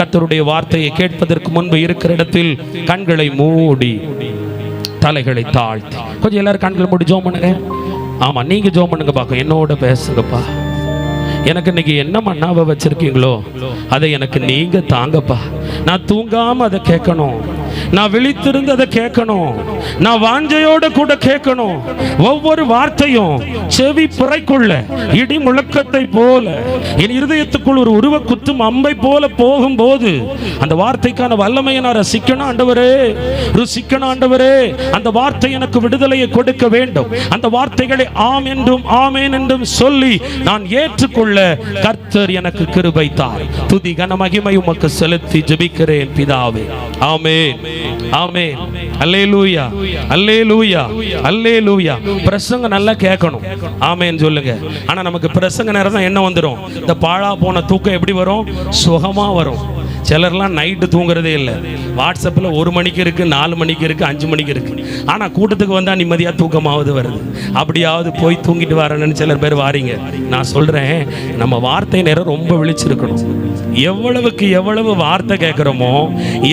கர்த்தருடைய வார்த்தையை கேட்பதற்கு முன்பு இருக்கிற இடத்தில் கண்களை மூடி தலைகளை தாழ்த்தி கொஞ்சம் எல்லாரும் கண்களை மூடி ஜெபம் பண்ணுங்க. ஆமா, நீங்க ஜெபம் பண்ணுங்க பாக்க, என்னோட பேசுங்கப்பா. எனக்கு இன்னைக்கு என்ன மன்னாவை வச்சிருக்கீங்களோ அதை எனக்கு நீங்க தாங்கப்பா. நான் தூங்காம அதை கேட்கணும், நான் விழித்திருந்து அதை கேட்கணும், நான் வாஞ்சையோட கூட கேட்கணும். ஒவ்வொரு வார்த்தையும் செவி பிறைக்குள்ள இடி முழக்கத்தை போல என் இருதயத்துக்குள் ஒரு உருவ குத்தும் அம்பை போல போகும்போது அந்த வார்த்தைக்கான வல்லமையை நான் ரசிக்கணும் ஆண்டவரே, ருசிக்கணும் ஆண்டவரே. அந்த வார்த்தை எனக்கு விடுதலையை கொடுக்க வேண்டும். அந்த வார்த்தைகளை ஆம் என்றும் ஆமேன் என்றும் சொல்லி நான் ஏற்றுக்கொள்ள கர்த்தர் எனக்கு கிருபை தார். துதி கன மகிமை உமக்கு செலுத்தி ஜெபிக்கிறேன் பிதாவே. ஆமென், ஆமென், அல்லேலூயா, அல்லேலூயா, அல்லேலூயா. பிரசங்கம் நல்லா கேட்கணும், ஆமென் சொல்லுங்க. ஆனா நமக்கு பிரசங்க நேரம் தான் என்ன வந்துடும், இந்த பாழா போன தூக்கம் எப்படி வரும், சுகமா வரும். சிலர்லாம் நைட்டு தூங்குறதே இல்லை. வாட்ஸ்அப்பில் 1 மணிக்கு இருக்கு, 4 மணிக்கு இருக்கு, 5 மணிக்கு இருக்கு. ஆனால் கூட்டத்துக்கு வந்தால் நிம்மதியாக தூக்கமாவது வருது. அப்படியாவது போய் தூங்கிட்டு வரேன்னு சிலர் பேர் வாரீங்க. நான் சொல்கிறேன், நம்ம வார்த்தை நேரம் ரொம்ப விழிச்சிருக்கணும். எவ்வளவுக்கு எவ்வளவு வார்த்தை கேட்குறோமோ,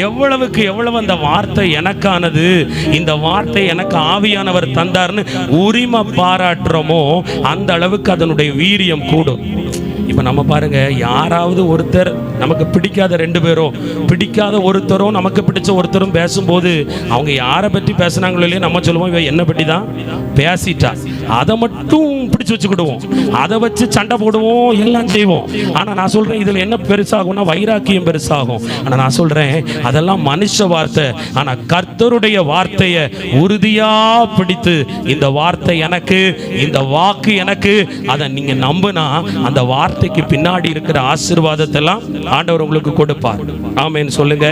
எவ்வளவுக்கு எவ்வளவு அந்த வார்த்தை எனக்கானது, இந்த வார்த்தை எனக்கு ஆவியானவர் தந்தார்னு உரிமை பாராட்டுறோமோ அந்த அளவுக்கு அதனுடைய வீரியம் கூடும். இப்போ நம்ம பாருங்க, யாராவது ஒருத்தர் நமக்கு பிடிக்காத 2 பேரோ, பிடிக்காத ஒருத்தரோ நமக்கு பிடிச்ச ஒருத்தரும் பேசும்போது அவங்க யாரை பற்றி பேசுனாங்களோ இல்லையா, நம்ம சொல்லுவோம் இவன் என்ன பற்றி தான் பேசிட்டா. அதை மட்டும் பிடிச்சு வச்சுக்கிடுவோம், அதை வச்சு சண்டை போடுவோம், எல்லாம் செய்வோம். ஆனால் நான் சொல்கிறேன், இதில் என்ன பெருசாகும்னா வைராக்கியம் பெருசாகும். ஆனால் நான் சொல்கிறேன், அதெல்லாம் மனுஷ வார்த்தை. ஆனால் கர்த்தருடைய வார்த்தையை உறுதியாக பிடித்து, இந்த வார்த்தை எனக்கு, இந்த வாக்கு எனக்கு, அதை நீங்கள் நம்பினா அந்த வார்த்தைக்கு பின்னாடி இருக்கிற ஆசீர்வாதத்தை எல்லாம் ஆண்டவர் உங்களுக்கு கொடுப்பார். ஆமென் சொல்லுங்க.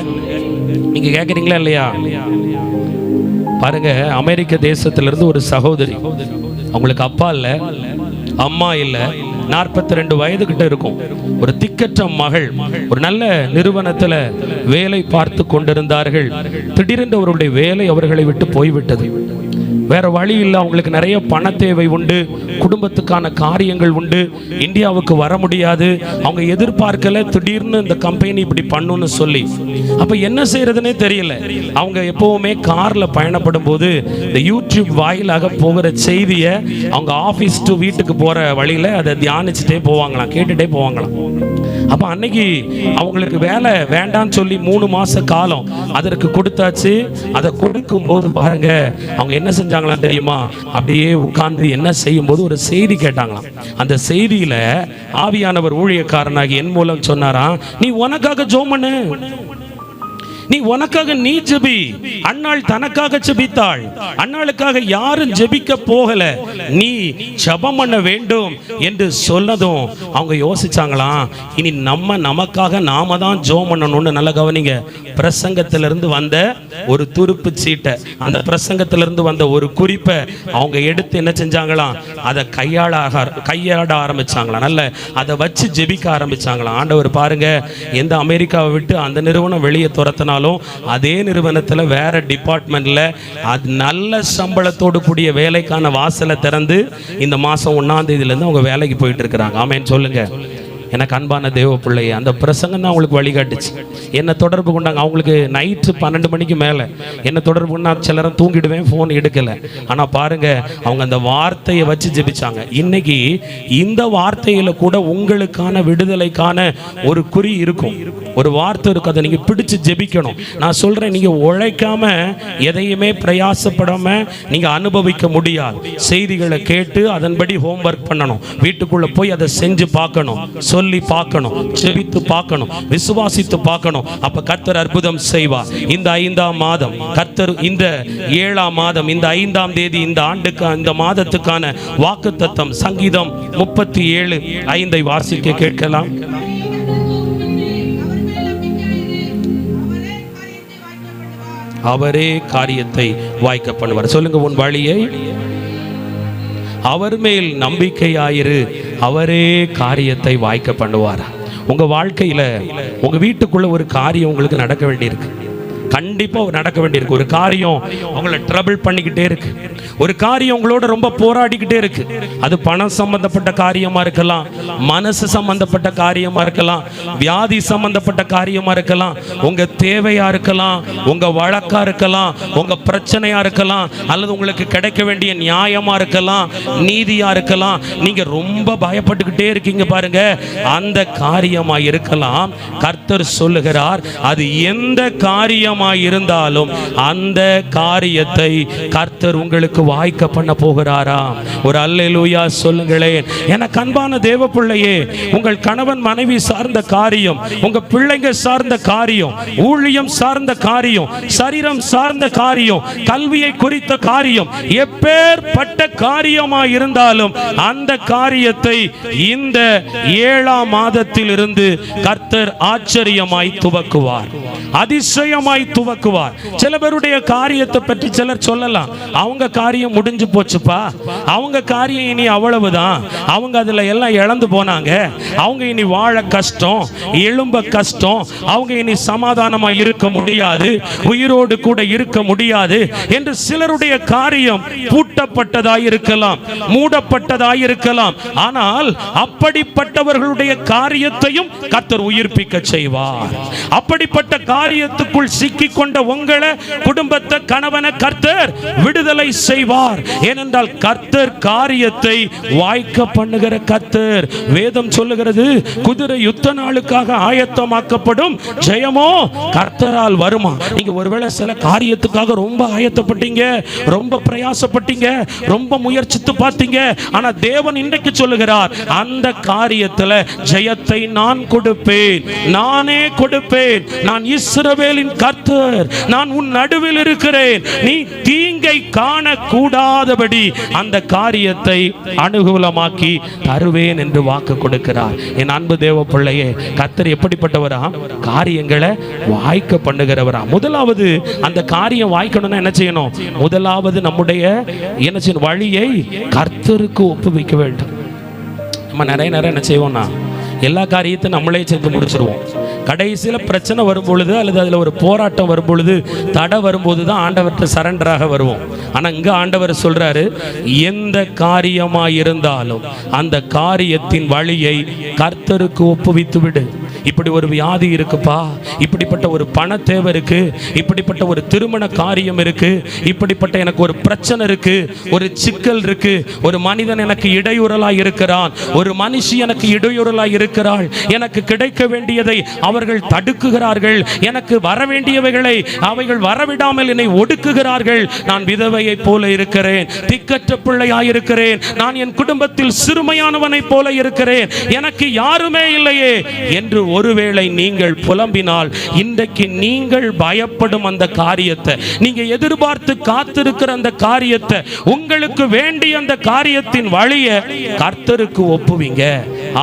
நீங்க கேட்குறீங்களா இல்லையா? பாருங்க, அமெரிக்க தேசத்திலிருந்து ஒரு சகோதரி, அவங்களுக்கு அப்பா இல்லை, அம்மா இல்லை, 42 வயது கிட்ட இருக்கும். ஒரு திக்கற்ற மகள், ஒரு நல்ல நிறுவனத்தில் வேலை பார்த்து கொண்டிருந்தார்கள். திடீரென்று அவருடைய வேலை அவர்களை விட்டு போய்விட்டது. வேற வழி இல்லை, அவங்களுக்கு நிறைய பண தேவை உண்டு, குடும்பத்துக்கான காரியங்கள் உண்டு, இந்தியாவுக்கு வர முடியாது. அவங்க எதிர்பார்க்கல, திடீர்னு இந்த கம்பெனி இப்படி பண்ணுன்னு சொல்லி. அப்ப என்ன செய்யறதுன்னே தெரியல. அவங்க எப்பவுமே கார்ல பயணப்படும் போது இந்த யூடியூப் வாயிலாக போகிற செய்தியை அவங்க ஆபீஸ் டு வீட்டுக்கு போற வழியில அதை தியானிச்சுட்டே போவாங்களாம், கேட்டுட்டே போவாங்களாம். அப்ப அன்னைக்கு அவங்களுக்கு வேலை வேண்டான்னு சொல்லி 3 மாச காலம் அதற்கு கொடுத்தாச்சு. அதை கொடுக்கும் போது பாருங்க, அவங்க என்ன செஞ்சாங்களா தெரியுமா, அப்படியே உட்கார்ந்து என்ன செய்யும் போது ஒரு செய்தி கேட்டாங்களாம். அந்த செய்தியில ஆவியானவர் ஊழியக்காரனாகி என் மூலம் சொன்னாராம், நீ உனக்காக ஜெபம் பண்ணு, நீ உனக்காக நீ ஜெபி. அன்னாள் தனக்காக ஜெபித்தாள், அன்னாளுக்காக யாரும் ஜெபிக்க போகல, நீ ஜெபம் பண்ண வேண்டும் என்று சொன்னதும் அவங்க யோசிச்சாங்களாம், இனி நமக்காக நாம தான் ஜெபம் பண்ணணும்னு. நல்ல கவனிங்க, பிரசங்கத்திலிருந்து வந்த ஒரு துருப்பு சீட்டை, அந்த பிரசங்கத்திலிருந்து வந்த ஒரு குறிப்பை அவங்க எடுத்து என்ன செஞ்சாங்களாம், அதை கையாட ஆரம்பிச்சாங்களாம். நல்ல அதை வச்சு ஜெபிக்க ஆரம்பிச்சாங்களாம். ஆண்டவர் பாருங்க, எந்த அமெரிக்காவை விட்டு அந்த நிறுவனம் வெளியே துரத்தினாலும் அதே நிறுவனத்தில் வேற டிபார்ட்மெண்ட்ல அது நல்ல சம்பளத்தோடு கூடிய வேலைக்கான வாசலை திறந்து இந்த மாசம் 1ஆம் தேதியிலேருந்து அவங்க வேலைக்கு போயிட்டு இருக்கிறாங்க. ஆமென் சொல்லுங்க. எனக்கு அன்பான தேவ பிள்ளையே, அந்த பிரசங்கம் தான் அவங்களுக்கு வழிகாட்டுச்சு. என்னை தொடர்பு கொண்டாங்க. அவங்களுக்கு நைட்டு 12 மணிக்கு மேலே என்னை தொடர்பு கொண்டா, சிலரும் தூங்கிடுவேன், ஃபோன் எடுக்கலை. ஆனால் பாருங்க, அவங்க அந்த வார்த்தையை வச்சு ஜெபிச்சாங்க. இன்னைக்கு இந்த வார்த்தையில் கூட உங்களுக்கான விடுதலைக்கான ஒரு குறி இருக்கும், ஒரு வார்த்தை இருக்கும். அதை நீங்கள் பிடிச்சு ஜெபிக்கணும். நான் சொல்கிறேன், நீங்கள் உழைக்காம எதையுமே பிரயாசப்படாம நீங்கள் அனுபவிக்க முடியாது. செய்திகளை கேட்டு அதன்படி ஹோம்ஒர்க் பண்ணணும், வீட்டுக்குள்ளே போய் அதை செஞ்சு பார்க்கணும், சொல்லி பார்க்கணும், செபித்து பார்க்கணும், விசுவாசித்து பார்க்கணும். அப்ப கர்த்தர் அற்புதம் செய்வார். இந்த 5ஆம் மாதம் கர்த்தர், இந்த 7ஆம் மாதம், இந்த 5ஆம் தேதி, இந்த ஆண்டுக்கு, இந்த மாதத்துக்கான வாக்குத்தத்தம் சங்கீதம் 37:5 வாசிக்க கேட்கலாம். அவரே காரியத்தை வாய்க்க பண்ணுவார். சொல்லுங்க, உன் வழியை அவர் மேல் நம்பிக்கையாயிரு, அவரே காரியத்தை வாய்க்க பண்ணுவார். உங்க வாழ்க்கையில, உங்க வீட்டுக்குள்ள ஒரு காரியம் உங்களுக்கு நடக்க வேண்டியிருக்கு. கண்டிப்பா நடக்க வேண்டியிருக்கு. ஒரு காரியம் உங்களை ட்ரபிள் பண்ணிக்கிட்டே இருக்கு, ஒரு காரியம் உங்களோட ரொம்ப போராடிக்கிட்டே இருக்கு. அது பணம் சம்பந்தப்பட்ட காரியமா இருக்கலாம், மனசு சம்பந்தப்பட்ட காரியமா இருக்கலாம், வியாதி சம்பந்தப்பட்ட காரியமா இருக்கலாம், உங்க தேவையா இருக்கலாம், உங்க வழக்கா இருக்கலாம், உங்க பிரச்சனையா இருக்கலாம், அல்லது உங்களுக்கு கிடைக்க வேண்டிய நியாயமா இருக்கலாம், நீதியா இருக்கலாம். நீங்க ரொம்ப பயப்பட்டுக்கிட்டே இருக்கீங்க பாருங்க, அந்த காரியமா இருக்கலாம். கர்த்தர் சொல்லுகிறார், அது எந்த காரியமா இருந்தாலும் அந்த காரியத்தை கர்த்தர் உங்களுக்கு வாய்க்க பண்ண போகிறாராம். ஒரு அல்லேலூயா சொல்லுங்களேன். எனக்கு அன்பான தேவ பிள்ளையே, உங்கள் கணவன் மனைவி சார்ந்த காரியம், உங்க பிள்ளைங்க சார்ந்த காரியம், ஊழியம் சார்ந்த காரியம், சரீரம் சார்ந்த காரியம், கல்வியை குறித்த காரியம், எப்பேற்பட்ட காரியமா இருந்தாலும் அந்த காரியத்தை இந்த 7ஆம் மாதத்தில் இருந்து கர்த்தர் ஆச்சரியமாய் துவக்குவார், அதிசயமாய் துவக்குவார். சில பேருடைய காரியத்தை பற்றி சிலர் சொல்லலாம், அவங்க காரியம் முடிஞ்சு போச்சுப்பா, அவங்க காரியம் இனி அவ்வளவுதான், அவங்க அதுல எல்லாம் இழந்து போனாங்க, அவங்க இனி வாழ கஷ்டம், எழும்ப கஷ்டம், அவங்க இனி சமாதானமா இருக்க முடியாது, உயிரோடு கூட இருக்க முடியாது என்று சிலருடைய காரியம் பூட்டப்பட்டதாய் இருக்கலாம், மூடப்பட்டதாய் இருக்கலாம். ஆனால் அப்படிப்பட்டவர்களுடைய காரியத்தையும் கர்த்தர் உயிர்ப்பிக்க செய்வார். அப்படிப்பட்ட காரியத்துக்குள் சிக்கிக் கொண்ட உங்களை, குடும்பத்தை, கணவனை கர்த்தர் விடுதலை செய்வார். ஏனென்றால் கர்த்தர் காரியத்தை வாய்க்க பண்ணுகிற கர்த்தர். வேதம் சொல்லுகிறது, குதிரை யுத்த நாளுக்காக ஆயத்தமாக்கப்படும், ஜெயமோ கர்த்தரால் வருமா. நீங்க ஒருவேளை சில காரியத்துக்காக ரொம்ப ஆயத்தப்பட்டீங்க, ரொம்ப பிரயாசப்பட்டீங்க, ரொம்ப முயற்சித்து பார்த்தீங்க. ஆனா தேவன் இன்றைக்கு சொல்லுகிறார், அந்த காரியத்தில் ஜெயத்தை நான் கொடுப்பேன், நானே கொடுப்பேன். நான் இஸ்ரவேலின் கர்த்தர், நான் உன் நடுவில் இருக்கிறேன். நீ தீங்கை காணக்கூடாதபடி அந்த காரியத்தை அனுகூலமாக்கி தருவேன் என்று வாக்கு கொடுக்கிறார். என் அன்பு தேவ பிள்ளையே, கர்த்தர் எப்படிப்பட்டவரா? காரியங்களை வாய்க்க பண்ணுகிறவரா. முதலாவது அந்த காரியம் வாய்க்கணும்னா என்ன செய்யணும்? முதலாவது நம்முடைய என்ன செய்யணும்? வழியை கர்த்தருக்கு ஒப்புவிக்க வேண்டும். நம்ம நிறைய என்ன செய்வோம்னா, எல்லா காரியத்தையும் நம்மளே செஞ்சு முடிச்சிருவோம். கடைசியில் பிரச்சனை வரும்பொழுது அல்லது அதில் ஒரு போராட்டம் வரும்பொழுது, தடை வரும்போது தான் ஆண்டவர்கிட்ட சரண்டராக வருவோம். ஆனால் இங்கே ஆண்டவர் சொல்றாரு, எந்த காரியமாக இருந்தாலும் அந்த காரியத்தின் வழியை கர்த்தருக்கு ஒப்புவித்து விடு. இப்படி ஒரு வியாதி இருக்குப்பா, இப்படிப்பட்ட ஒரு பண தேவை இருக்கு, இப்படிப்பட்ட ஒரு திருமண காரியம் இருக்கு, இப்படிப்பட்ட எனக்கு ஒரு பிரச்சனை இருக்கு, ஒரு சிக்கல் இருக்கு, ஒரு மனிதன் எனக்கு இடையூறலாய் இருக்கிறான், ஒரு மனுஷி எனக்கு இடையூறலாய் இருக்கிறாள், எனக்கு கிடைக்க வேண்டியதை அவர்கள் தடுக்குகிறார்கள், எனக்கு வர வேண்டியவைகளை அவைகள் வரவிடாமல் என்னை ஒடுக்குகிறார்கள், நான் விதவையை போல இருக்கிறேன், திக்கற்ற பிள்ளையாய் இருக்கிறேன், நான் என் குடும்பத்தில் சிறுமையானவனை போல இருக்கிறேன், எனக்கு யாருமே இல்லையே என்று ஒருவேளை நீங்கள் புலம்பினால், இன்றைக்கு நீங்கள் பயப்படும் அந்த காரியத்தை, நீங்க எதிர்பார்த்து காத்திருக்கிற அந்த காரியத்தை, உங்களுக்கு வேண்டிய அந்த காரியத்தின் வழியை கர்த்தருக்கு ஒப்புவீங்க.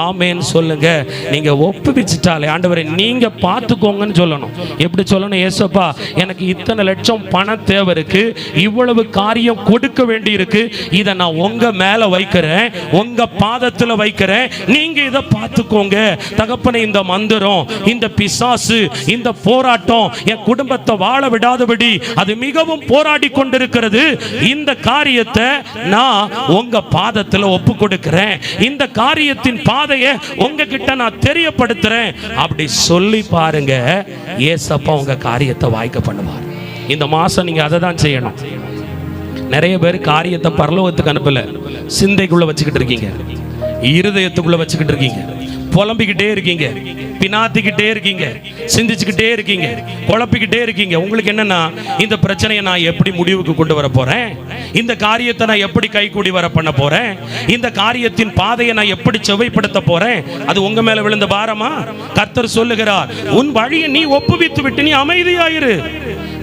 ஆமென் சொல்லுங்க. நீங்க ஒப்புவிச்சிட்டாலே, ஆண்டவரே நீங்க பார்த்துக்கோங்கன்னு சொல்லணும். எப்படி சொல்லணும்? ஏசப்பா, எனக்கு இத்தனை லட்சம் பணம் தேவை இருக்கு, இவ்வளவு காரியம் கொடுக்க வேண்டி இருக்கு, இதை நான் உங்க மேல வைக்கிறேன், உங்க பாதத்துல வைக்கிறேன், நீங்க இதை பார்த்துக்கோங்க தகப்பனே. இந்த மந்திரம், இந்த பிசாசு, இந்த போராட்டம் என் குடும்பத்தை வாழ விடாதபடி அது மிகவும் போராடி கொண்டிருக்கிறது, இந்த காரியத்தை நான் உங்க பாதத்துல ஒப்பு கொடுக்கிறேன், இந்த காரியத்தின் பாதையை உங்ககிட்ட நான் தெரியப்படுத்துறேன். அப்படி சொல்லி பாருங்க, ஏசப்பா உங்க காரியத்தை வாய்க்க பண்ணுவார். இந்த மாசம் நீங்க அதை தான் செய்யணும். நிறைய பேர் காரியத்தை பரலோகத்துக்கு அனுப்பல, சிந்தைக்குள்ள வச்சுக்கிட்டு இருக்கீங்க, இருதயத்துக்குள்ள வச்சுக்கிட்டு இருக்கீங்க, புலம்பிக்கிட்டே இருக்கீங்க, பினாத்திக்கிட்டே இருக்கீங்க, சிந்திச்சுக்கிட்டே இருக்கீங்க, குழப்பிக்கிட்டே இருக்கீங்க. உங்களுக்கு என்னன்னா, இந்த பிரச்சனையை நான் எப்படி முடிவுக்கு கொண்டு வர போறேன், இந்த காரியத்தை நான் எப்படி கைகூடி வர பண்ண போறேன், இந்த காரியத்தின் பாதையை நான் எப்படி செவ்வைப்படுத்த போறேன், அது உங்க மேல விழுந்த பாரமா? கர்த்தர் சொல்லுகிறார், உன் வழியை நீ ஒப்புவித்து விட்டு நீ அமைதியாயிரு.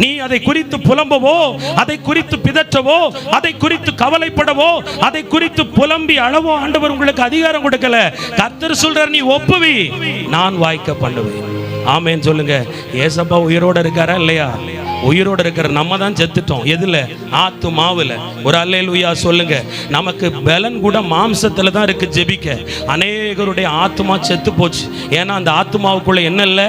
நீ அதை குறித்து புலம்பவோ, அதை குறித்து பிதற்றவோ, அதை குறித்து கவலைப்படவோ, அதை குறித்து புலம்பி அளவோ ஆண்டவர் உங்களுக்கு அதிகாரம் கொடுக்கல. கர்த்தர் சொல்றார், நீ ஒப்புவி, நான் வாய்க்க பண்ணுவேன். ஆமென் சொல்லுங்க. ஏசப்பா உயிரோட இருக்காரா இல்லையா? உயிரோடு இருக்கிற நம்ம தான் செத்துட்டோம். எதுல? ஆத்துமாவுல. ஒரு அல்லேலூயா சொல்லுங்க. நமக்கு பலன் கூட மாம்சத்துல தான் இருக்கு ஜெபிக்க. அநேகருடைய ஆத்துமா செத்து போச்சு. ஏன்னா அந்த ஆத்துமாவுக்குள்ள என்ன இல்லை?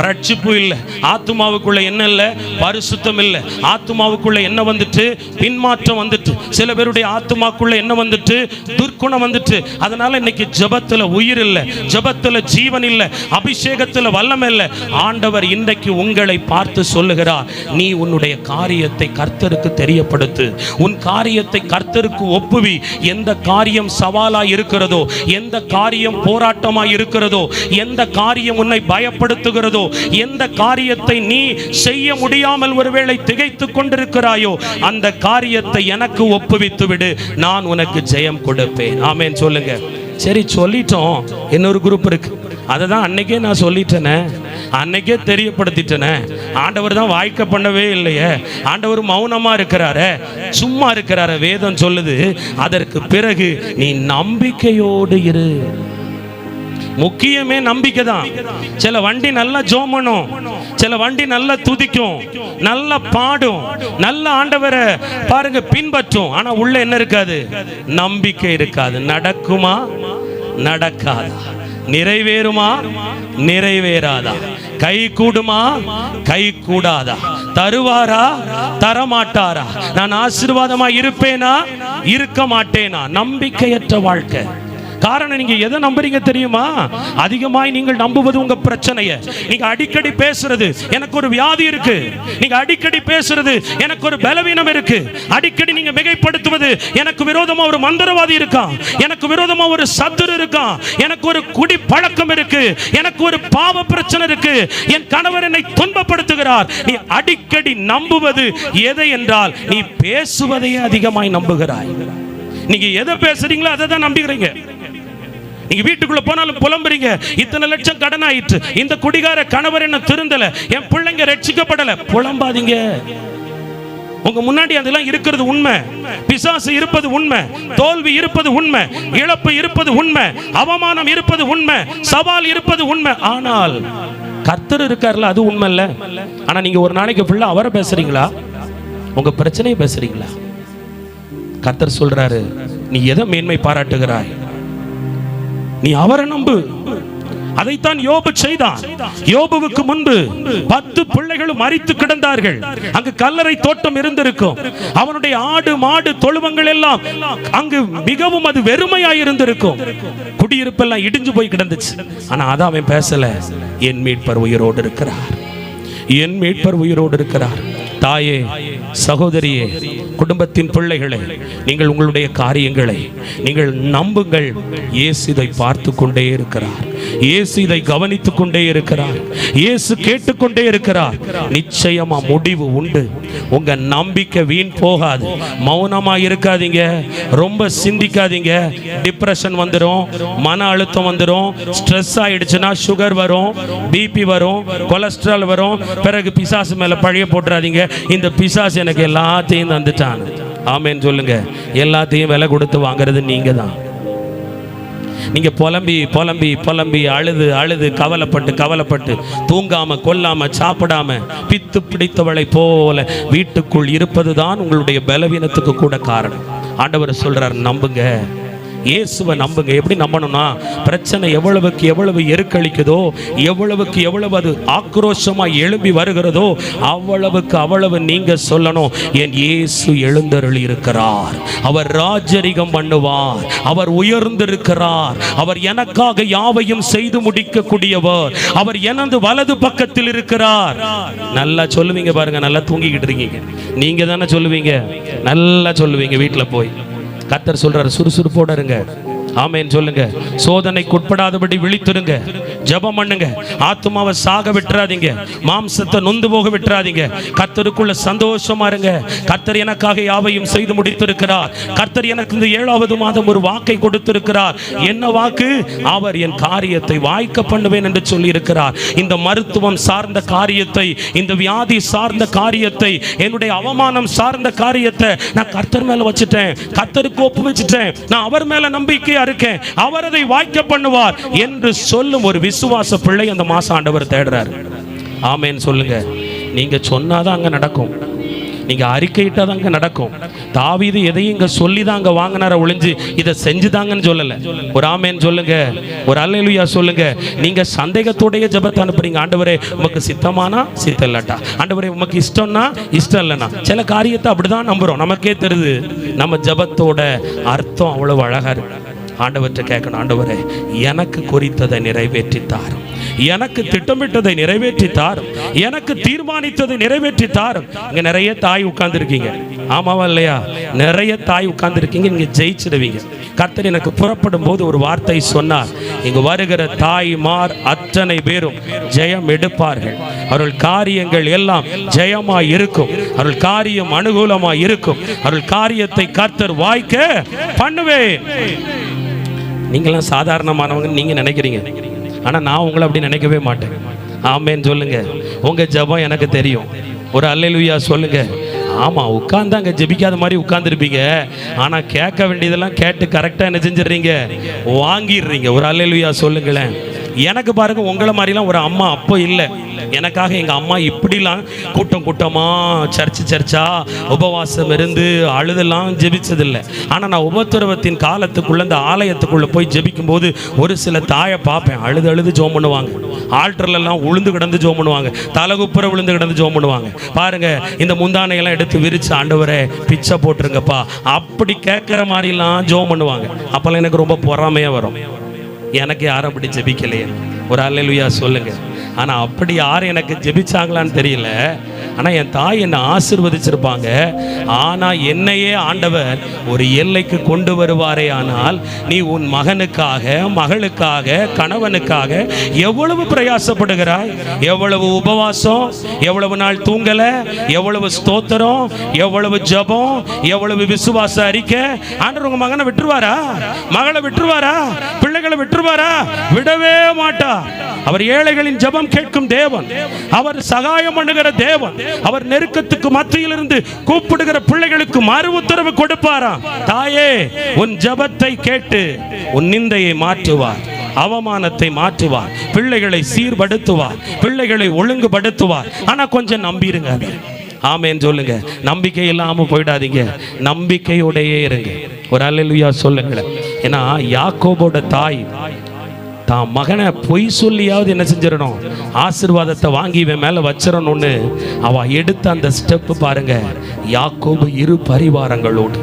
ரட்சிப்பு இல்லை. ஆத்துமாவுக்குள்ள என்ன இல்லை? பரிசுத்தம் இல்லை. ஆத்துமாவுக்குள்ள என்ன வந்துட்டு? பின்மாற்றம் வந்துட்டு. சில பேருடைய ஆத்துமாக்குள்ள என்ன வந்துட்டு? துர்க்குணம் வந்துட்டு. அதனால இன்னைக்கு ஜெபத்துல உயிர் இல்லை, ஜெபத்துல ஜீவன் இல்லை, அபிஷேகத்துல வல்லமை இல்லை. ஆண்டவர் இன்றைக்கு உங்களை பார்த்து சொல்லுகிறார், நீ உன்னுடைய காரியத்தை கர்த்தருக்கு தெரியப்படுத்து. உன் காரியத்தை கர்த்தருக்கு ஒப்புவி. எந்த காரியம் சவாலாய் இருக்கிறதோ, எந்த காரியம் போராட்டமாய் இருக்கிறதோ, எந்த காரியம் உன்னை பயப்படுத்துகிறதோ, எந்த காரியத்தை நீ செய்ய முடியாமல் ஒருவேளை திகைத்து கொண்டிருக்கிறாயோ, அந்த காரியத்தை எனக்கு ஒப்புவித்து விடு, நான் உனக்கு ஜெயம் கொடுப்பேன். ஆமென் சொல்லுங்க. சரி, சொல்லிட்டோம். இன்னொரு குரூப் இருக்கு. அதை தான் அன்னைக்கே நான் சொல்லிட்டேனே, அன்னைக்கே தெரியப்படுத்திட்டேனே. ஆண்டவர் தான் வாய்க்க பண்ணவே இல்லையே, ஆண்டவர் மௌனமா இருக்கிறாரே, சும்மா இருக்கிறார. வேதம் சொல்லுது, அதற்கு பிறகு நீ நம்பிக்கையோடு இரு. முக்கியமே நம்பிக்கை தான். சில வண்டி நல்லா ஜோம் பண்ணும், சில வண்டி நல்லா துதிக்கும், நல்லா பாடும், நல்ல ஆண்டவரை பாருங்க பின்பற்றும். ஆனா உள்ள என்ன இருக்காது? நம்பிக்கை இருக்காது. நடக்குமா? நடக்காதா? நிறைவேறுமா? நிறைவேறாதா? கை கூடுமா? கை கூடாதா? தருவாரா? தரமாட்டாரா? நான் ஆசீர்வாதமா இருப்பேனா? இருக்க மாட்டேனா? நம்பிக்கையற்ற வாழ்க்கை. காரணம், நீங்க எதை நம்புறீங்க தெரியுமா? அதிகமாய் நீங்கள் நம்புவது உங்க பிரச்சனையை. நீங்க அடிக்கடி பேசுறது, எனக்கு ஒரு வியாதி இருக்கு. நீங்க அடிக்கடி பேசுறது, எனக்கு ஒரு பலவீனம் இருக்கு. அடிக்கடி நீங்க மிகைப்படுத்துவது, எனக்கு விரோதமா ஒரு மந்திரவாதி இருக்கான், எனக்கு விரோதமா ஒரு சத்துரு இருக்கான், எனக்கு ஒரு குடி பழக்கம் இருக்கு, எனக்கு ஒரு பாவ பிரச்சனை இருக்கு, என் கணவர் என்னை துன்பப்படுத்துகிறார். நீ அடிக்கடி நம்புவது எதை என்றால், நீ பேசுவதையே அதிகமாய் நம்புகிறாய். நீங்க எதை பேசுறீங்களோ அதை தான் நம்புகிறீங்க. நீங்க வீட்டுக்குள்ள போனாலும் புலம்புறீங்க, இத்தனை லட்சம் கடன் ஆயிற்று, இந்த குடிகார கணவர் என்ன திருந்தல, என் பிள்ளைங்க ரட்சிக்கப்படல. புலம்பாதீங்க. உங்க முன்னாடி அதெல்லாம் இருக்கிறது உண்மை. பிசாசு இருப்பது உண்மை, தோல்வி இருப்பது உண்மை, இழப்பு இருப்பது உண்மை, அவமானம் இருப்பது உண்மை, சவால் இருப்பது உண்மை. ஆனால் கர்த்தர் இருக்கார்ல, அது உண்மை இல்ல. ஆனா நீங்க ஒரு நாளைக்கு ஃபுல்லா அவரை பேசுறீங்களா? உங்க பிரச்சனையை பேசுறீங்களா? கர்த்தர் சொல்றாரு, நீ எதை மேன்மை பாராட்டுகிறாய்? நீ அவரை நம்பு. அதைத்தான் யோபு செய்தான். யோபுவுக்கு முன்பு 10 பிள்ளைகளும் மரித்து கிடந்தார்கள். அங்கு கல்லறை தோட்டம் இருந்திருக்கும். அவனுடைய ஆடு மாடு தொழுவங்கள் எல்லாம் அங்கு மிகவும் அது வெறுமையாய் இருந்திருக்கும். குடியிருப்பெல்லாம் இடிஞ்சு போய் கிடந்துச்சு. ஆனா அதான் அவன் பேசல. என் மீட்பர் உயிரோடு இருக்கிறார், என் மீட்பர் உயிரோடு இருக்கிறார். தாயே, சகோதரியே, குடும்பத்தின் பிள்ளைகளை, நீங்கள் உங்களுடைய காரியங்களை நீங்கள் நம்புங்கள். இயேசு இதை பார்த்து கொண்டே இருக்கிறார், இயேசு இதை கவனித்துக் கொண்டே இருக்கிறார், இயேசு கேட்டுக்கொண்டே இருக்கிறார். நிச்சயமா முடிவு உண்டு. உங்க நம்பிக்கை வீண் போகாது. மௌனமா இருக்காதீங்க, ரொம்ப சிந்திக்காதீங்க. டிப்ரெஷன் வந்துடும், மன அழுத்தம் வந்துடும், ஸ்ட்ரெஸ் ஆயிடுச்சுன்னா சுகர் வரும், பிபி வரும், கொலஸ்ட்ரால் வரும். பிறகு பிசாசு மேல பழைய போட்டுறாதீங்க. இந்த பிசாசு எனக்கு எல்லாத்தையும் தந்துட்டான். ஆமென் சொல்லுங்க. எல்லாத்தையும் விலை கொடுத்து வாங்குறது நீங்க தான். நீங்க புலம்பி புலம்பி புலம்பி அழுது அழுது கவலைப்பட்டு தூங்காம கொல்லாம சாப்பிடாம பித்து பிடித்தவளை போல வீட்டுக்குள் இருப்பதுதான் உங்களுடைய பலவீனத்துக்கு கூட காரணம். ஆண்டவர் சொல்றார், நம்புங்க, இயேசுவை நம்புங்க. எப்படி நம்பணும்னா, பிரச்சனை எவ்வளவுக்கு எவ்வளவு எருக்களிக்குதோ, எவ்வளவுக்கு எவ்வளவு அது ஆக்ரோஷமாய் எழும்பி வருகிறதோ, அவ்வளவுக்கு அவ்வளவு நீங்க சொல்லணும், என் இயேசு எழுந்தருளி இருக்கிறார், அவர் ராஜரிகம் பண்ணுவார், அவர் உயர்ந்திருக்கிறார், அவர் எனக்காக யாவையும் செய்து முடிக்க கூடியவர், அவர் எனது வலது பக்கத்தில் இருக்கிறார். நல்லா சொல்லுவீங்க பாருங்க. நல்லா தூங்கிக்கிட்டு இருக்கீங்க, நீங்க தானே சொல்லுவீங்க, நல்லா சொல்லுவீங்க வீட்டுல போய். கர்த்தர் சொல்றாரு, சுறுசுறுப்போட இருங்க. ஆமென் சொல்லுங்க. சோதனைக்கு உட்படாதபடி விழித்திருங்க, ஜெபம் பண்ணுங்க. ஆத்துமாவை சாக விட்டுறாதீங்க, மாம்சத்தை நொந்து போக விட்டுறாதீங்க. கர்த்தருக்குள்ள சந்தோஷமா இருங்க. கர்த்தர் எனக்காக யாவையும் செய்து முடித்திருக்கிறார். கர்த்தர் எனக்கு இந்த 7வது மாதம் ஒரு வாக்கை கொடுத்திருக்கிறார். என்ன வாக்கு? அவர் என் காரியத்தை வாய்க்க பண்ணுவேன் என்று சொல்லி இருக்கிறார். இந்த மருத்துவம் சார்ந்த காரியத்தை, இந்த வியாதி சார்ந்த காரியத்தை, என்னுடைய அவமானம் சார்ந்த காரியத்தை நான் கர்த்தர் மேல வச்சுட்டேன், கர்த்தருக்கு ஒப்பு வச்சுட்டேன். நான் அவர் மேல நம்பிக்கை இருக்கேன், அவர் அதை வாய்க்க பண்ணுவார் என்று சொல்லும் ஒரு விசுவாச பிள்ளை அந்த மாசம் ஆண்டவர் தேடுறார். ஆமென் சொல்லுங்க. நீங்க சொன்னாதான் அங்க நடக்கும், நீங்க அறிக்கையிட்டா தான் அங்க நடக்கும். தாவீது எதையும் இங்க சொல்லி தான் அங்க வாங்கினார ஒளிஞ்சு இதை செஞ்சுதாங்கன்னு சொல்லல. ஒரு ஆமேன் சொல்லுங்க, ஒரு அல்லேலூயா சொல்லுங்க. நீங்க சந்தேகத்தோடைய ஜெபத்தை அனுப்புறீங்க. ஆண்டவரே உமக்கு சித்தமானா சித்தம் இல்லாட்டா, ஆண்டவரே உமக்கு இஷ்டம்னா இஷ்டம் இல்லைனா. சில காரியத்தை அப்படிதான் நம்புறோம், நமக்கே தெரியுது. நம்ம ஜெபத்தோட அர்த்தம் அவ்வளவு அழகா இருக்கு. ஆண்டவர்கிட்ட கேட்கணும், ஆண்டவரே எனக்கு குறித்ததை நிறைவேற்றித்தார், எனக்கு திட்டமிட்டதை நிறைவேற்றித்தார், எனக்கு தீர்மானித்ததை நிறைவேற்றித்தார். இங்க நிறைய தாய் உட்கார்ந்து இருக்கீங்க, ஆமாவா இல்லையா? நிறைய தாய் உட்கார்ந்து இருக்கீங்க, நீங்க ஜெயிச்சிடுவீங்க. கர்த்தர் எனக்கு புறப்படும் போது ஒரு வார்த்தை சொன்னார், இங்கு வருகிற தாய்மார் அத்தனை பேரும் ஜெயம் எடுப்பார்கள், அவர்கள் காரியங்கள் எல்லாம் ஜெயமாய் இருக்கும், அவர்கள் காரியம் அனுகூலமாய் இருக்கும், அவர்கள் காரியத்தை கர்த்தர் வாய்க்க பண்ணுவேன். நீங்களாம் சாதாரணமானவங்க நீங்க நினைக்கிறீங்க, ஆனா நான் உங்களை அப்படி நினைக்கவே மாட்டேன். ஆமேன்னு சொல்லுங்க. உங்க ஜெபம் எனக்கு தெரியும். ஒரு அல்லேலூயா சொல்லுங்க. ஆமா, உட்கார்ந்து அங்க ஜெபிக்காத மாதிரி உட்கார்ந்துருப்பீங்க, ஆனா கேட்க வேண்டியதெல்லாம் கேட்டு கரெக்டா என்ன செஞ்சிடறீங்க, வாங்கிடுறீங்க. ஒரு அல்லேலூயா சொல்லுங்களேன். எனக்கு பாருங்க, உங்களை மாதிரிலாம் ஒரு அம்மா அப்போ இல்லை. எனக்காக எங்கள் அம்மா இப்படிலாம் கூட்டம் கூட்டமாக சர்ச்சா உபவாசம் இருந்து அழுதெல்லாம் ஜெபிச்சதில்லை. ஆனால் நான் உபத்திரவத்தின் காலத்துக்குள்ளே இந்த ஆலயத்துக்குள்ளே போய் ஜெபிக்கும் போது ஒரு சில தாயை பார்ப்பேன், அழுது ஜோம் பண்ணுவாங்க, ஆல்டர்லாம் உளுந்து கிடந்து ஜோம் பண்ணுவாங்க, தலகுப்புற விழுந்து கிடந்து ஜோம் பண்ணுவாங்க. பாருங்க, இந்த முந்தானையெல்லாம் எடுத்து விரிச்சு ஆண்டவரே பிச்சை போட்டுருங்கப்பா அப்படி கேட்குற மாதிரிலாம் ஜோம் பண்ணுவாங்க. அப்போல்லாம் எனக்கு ரொம்ப பொறாமையாக வரும், எனக்கு யாரும் அப்படி ஜெபிக்கலையே. ஒரு அல்லேலூயா சொல்லுங்க. ஆனால் அப்படி யாரும் எனக்கு ஜெபிச்சாங்களான்னு தெரியல, ஆனால் என் தாய் என்னை ஆசீர்வதிச்சிருப்பாங்க. ஆனால் என்னையே ஆண்டவர் ஒரு எல்லைக்கு கொண்டு வருவாரே. ஆனால் நீ உன் மகனுக்காக, மகளுக்காக, கணவனுக்காக எவ்வளவு பிரயாசப்படுகிறாய், எவ்வளவு உபவாசம், எவ்வளவு நாள் தூங்கல, எவ்வளவு ஸ்தோத்திரம், எவ்வளவு ஜெபம், எவ்வளவு விசுவாச அறிக்கை. ஆண்டவர் உங்க மகனை விட்டுருவாரா, மகளை விட்டுருவாரா, பிள்ளைகளை விட்டுருவாரா? விடவே மாட்டார். அவர் ஏழைகளின் ஜெபம் கேட்கும் தேவன், அவர் சகாயம் பண்ணுகிற தேவன், அவர் நெருக்கத்துக்கு மத்தியில் இருந்து கூப்பிடுகிற பிள்ளைகளுக்கு மறு உத்தரவு கொடுப்பாராம். தாயே, உன் ஜெபத்தை கேட்டு உன் நிந்தையை மாற்றுவார், அவமானத்தை மாற்றுவார், பிள்ளைகளை சீர்படுத்துவார், பிள்ளைகளை ஒழுங்குபடுத்துவார். ஆனா கொஞ்சம் நம்பிருங்க. ஆமேன்னு சொல்லுங்க. நம்பிக்கை இல்லாம போயிடாதீங்க, நம்பிக்கையோடையே இருங்க. ஒரு அல்லேலூயா சொல்லுங்களேன். ஏன்னா யாக்கோபோட தாய் தான் மகனை பொய் சொல்லியாவது என்ன செஞ்சிடணும், ஆசீர்வாதத்தை வாங்கி இவன் மேல வச்சிடணும்னு அவ எடுத்த அந்த ஸ்டெப் பாருங்க. யாக்கோபு இரு பரிவாரங்களோடு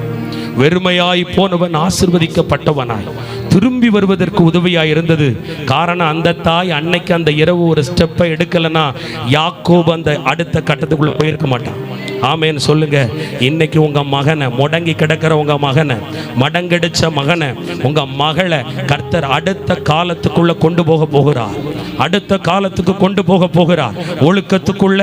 வெறுமையாய் போனவன் ஆசீர்வதிக்கப்பட்டவனாய் திரும்பி வருவதற்கு உதவியாய் இருந்தது. காரணம், அந்த தாய் அன்னைக்கு அந்த இரவு ஒரு ஸ்டெப்பை எடுக்கலன்னா யாக்கோபு அந்த அடுத்த கட்டத்துக்குள்ள போயிருக்க மாட்டான். ஆமேன்னு சொல்லுங்க. இன்னைக்கு உங்க மகனை, முடங்கி கிடக்கிற உங்க மகனை, மடங்கடிச்ச மகனை, உங்க மகளை கர்த்தர் அடுத்த காலத்துக்குள்ள கொண்டு போக போகிறார், அடுத்த காலத்துக்கு கொண்டு போக போகிறார். ஒழுக்கத்துக்குள்ள,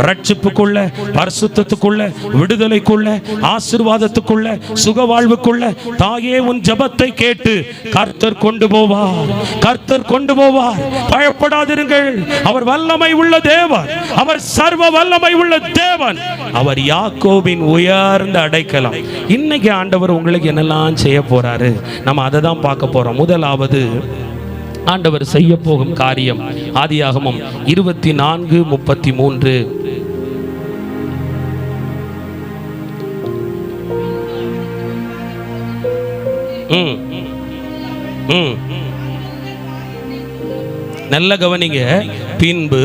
ரட்சிப்புக்குள்ள, பரிசுத்தத்துக்குள்ள, விடுதலைக்குள்ள, ஆசீர்வாதத்துக்குள்ள, சுகவாழ்வுக்குள்ள தாயே உன் ஜெபத்தை கேட்டு கர்த்தர் கொண்டு போவார், கர்த்தர் கொண்டு போவார். பயப்படாதிருங்கள், அவர் வல்லமை உள்ள தேவன், அவர் சர்வ வல்லமை உள்ள தேவன், அவர் யாக்கோபின் உயர்ந்த அடைக்கலம். இன்னைக்கு ஆண்டவர் உங்களுக்கு என்னெல்லாம் செய்ய போறாரு, நம்ம அதை தான் பார்க்க போறோம். முதலாவது ஆண்டவர் செய்ய போகும் காரியம் ஆதியாகமம் 24:33. நல்ல கவனிங்க. பின்பு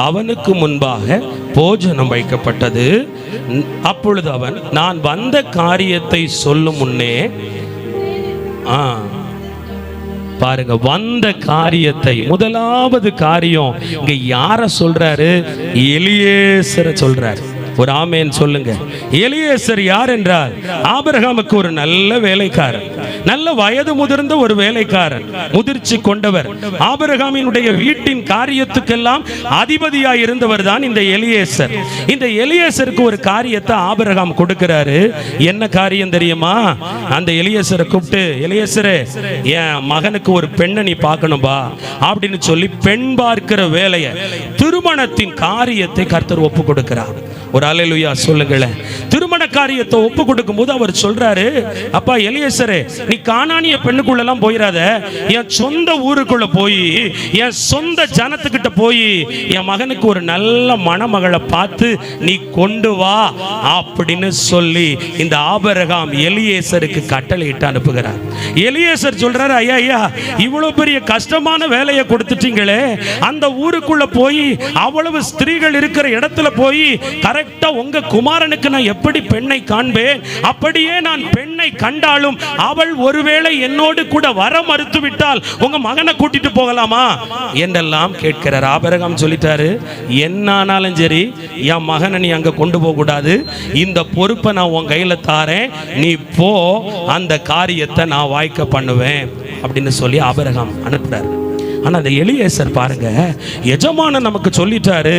அவனுக்கு முன்பாக போஜனம் வைக்கப்பட்டது. அப்பொழுது அவன், நான் வந்த காரியத்தை சொல்லும் முன்னே, பாருங்க, வந்த காரியத்தை, முதலாவது காரியம் இங்க யார சொல்றாரு, எலியேசரை சொல்றாரு. ஒரு ஆமேன் சொல்லுங்க. எலியேசர் யார் என்றால் ஆபிரகாமுக்கு ஒரு நல்ல வேலைக்காரன், நல்ல வயது முதிர்ந்த ஒரு வேலைக்காரன், முதிர்ச்சி கொண்டவர். ஆபிரகாமினுடைய வீட்டின் காரியத்துக்கெல்லாம் அதிபதியாய் இருந்தவர் தான் இந்த எலியேசர். இந்த எலியேசருக்கு ஒரு காரியத்தை ஆபிரகாம் கொடுக்கிறாரு. என்ன காரியம் தெரியுமா? அந்த எலியேசரை கூப்பிட்டு, எலியேசரே, என் மகனுக்கு ஒரு பெண்ணை நீ பார்க்கணும்பா அப்படின்னு சொல்லி பெண் பார்க்கிற வேலையை, திருமணத்தின் காரியத்தை கர்த்தர் ஒப்பு கொடுக்கிறார். ஒரு அல்லேலூயா சொல்லுங்களேன். திருமண காரியத்தை ஒப்பு கொடுக்கும் போது அவர் சொல்றாரு, அப்பா எலியேசரே, நீ கானானிய பெண்ணுக்குள்ள எல்லாம் போயிடாத, என் சொந்த ஊருக்குள்ள போய் என் சொந்த ஜனத்துக்கிட்ட போய் என் மகனுக்கு ஒரு நல்ல மணமகளை பார்த்து நீ கொண்டு வா அப்படின்னு சொல்லி இந்த ஆபிரகாம் எலியேசருக்கு கட்டளையிட்டு அனுப்புகிறார். எலியேசர் சொல்றாரு, ஐயா ஐயா, இவ்வளவு பெரிய கஷ்டமான வேலையை கொடுத்துட்டீங்களே, அந்த ஊருக்குள்ள போய் அவ்வளவு ஸ்திரீகள் இருக்கிற இடத்துல போய் கரெக்டா உங்க குமாரனுக்கு நான் எப்படி பெண்ணை காண்பேன்? அப்படியே நான் பெண்ணை கண்டாலும் அவள் ஒருவேளை என்னோடு கூட வர மறுத்து விட்டால் உங்க மகனை கூட்டிட்டு போகலாமா என்றெல்லாம் கேட்கிறார். ஆபிரகாம் சொல்லிட்டாரு, என்னானாலும் சரி என் மகனை நீ அங்க கொண்டு போக கூடாது, இந்த பொறுப்பை நான் உன் கையில தாரேன், நீ போ, அந்த காரியத்தை நான் வாய்க்க பண்ணுவேன் அப்படின்னு சொல்லி ஆபிரகாம் அனுப்புறாரு. ஆனா அந்த எலியேசர் பாருங்க, எஜமானன் நமக்கு சொல்லிட்டாரு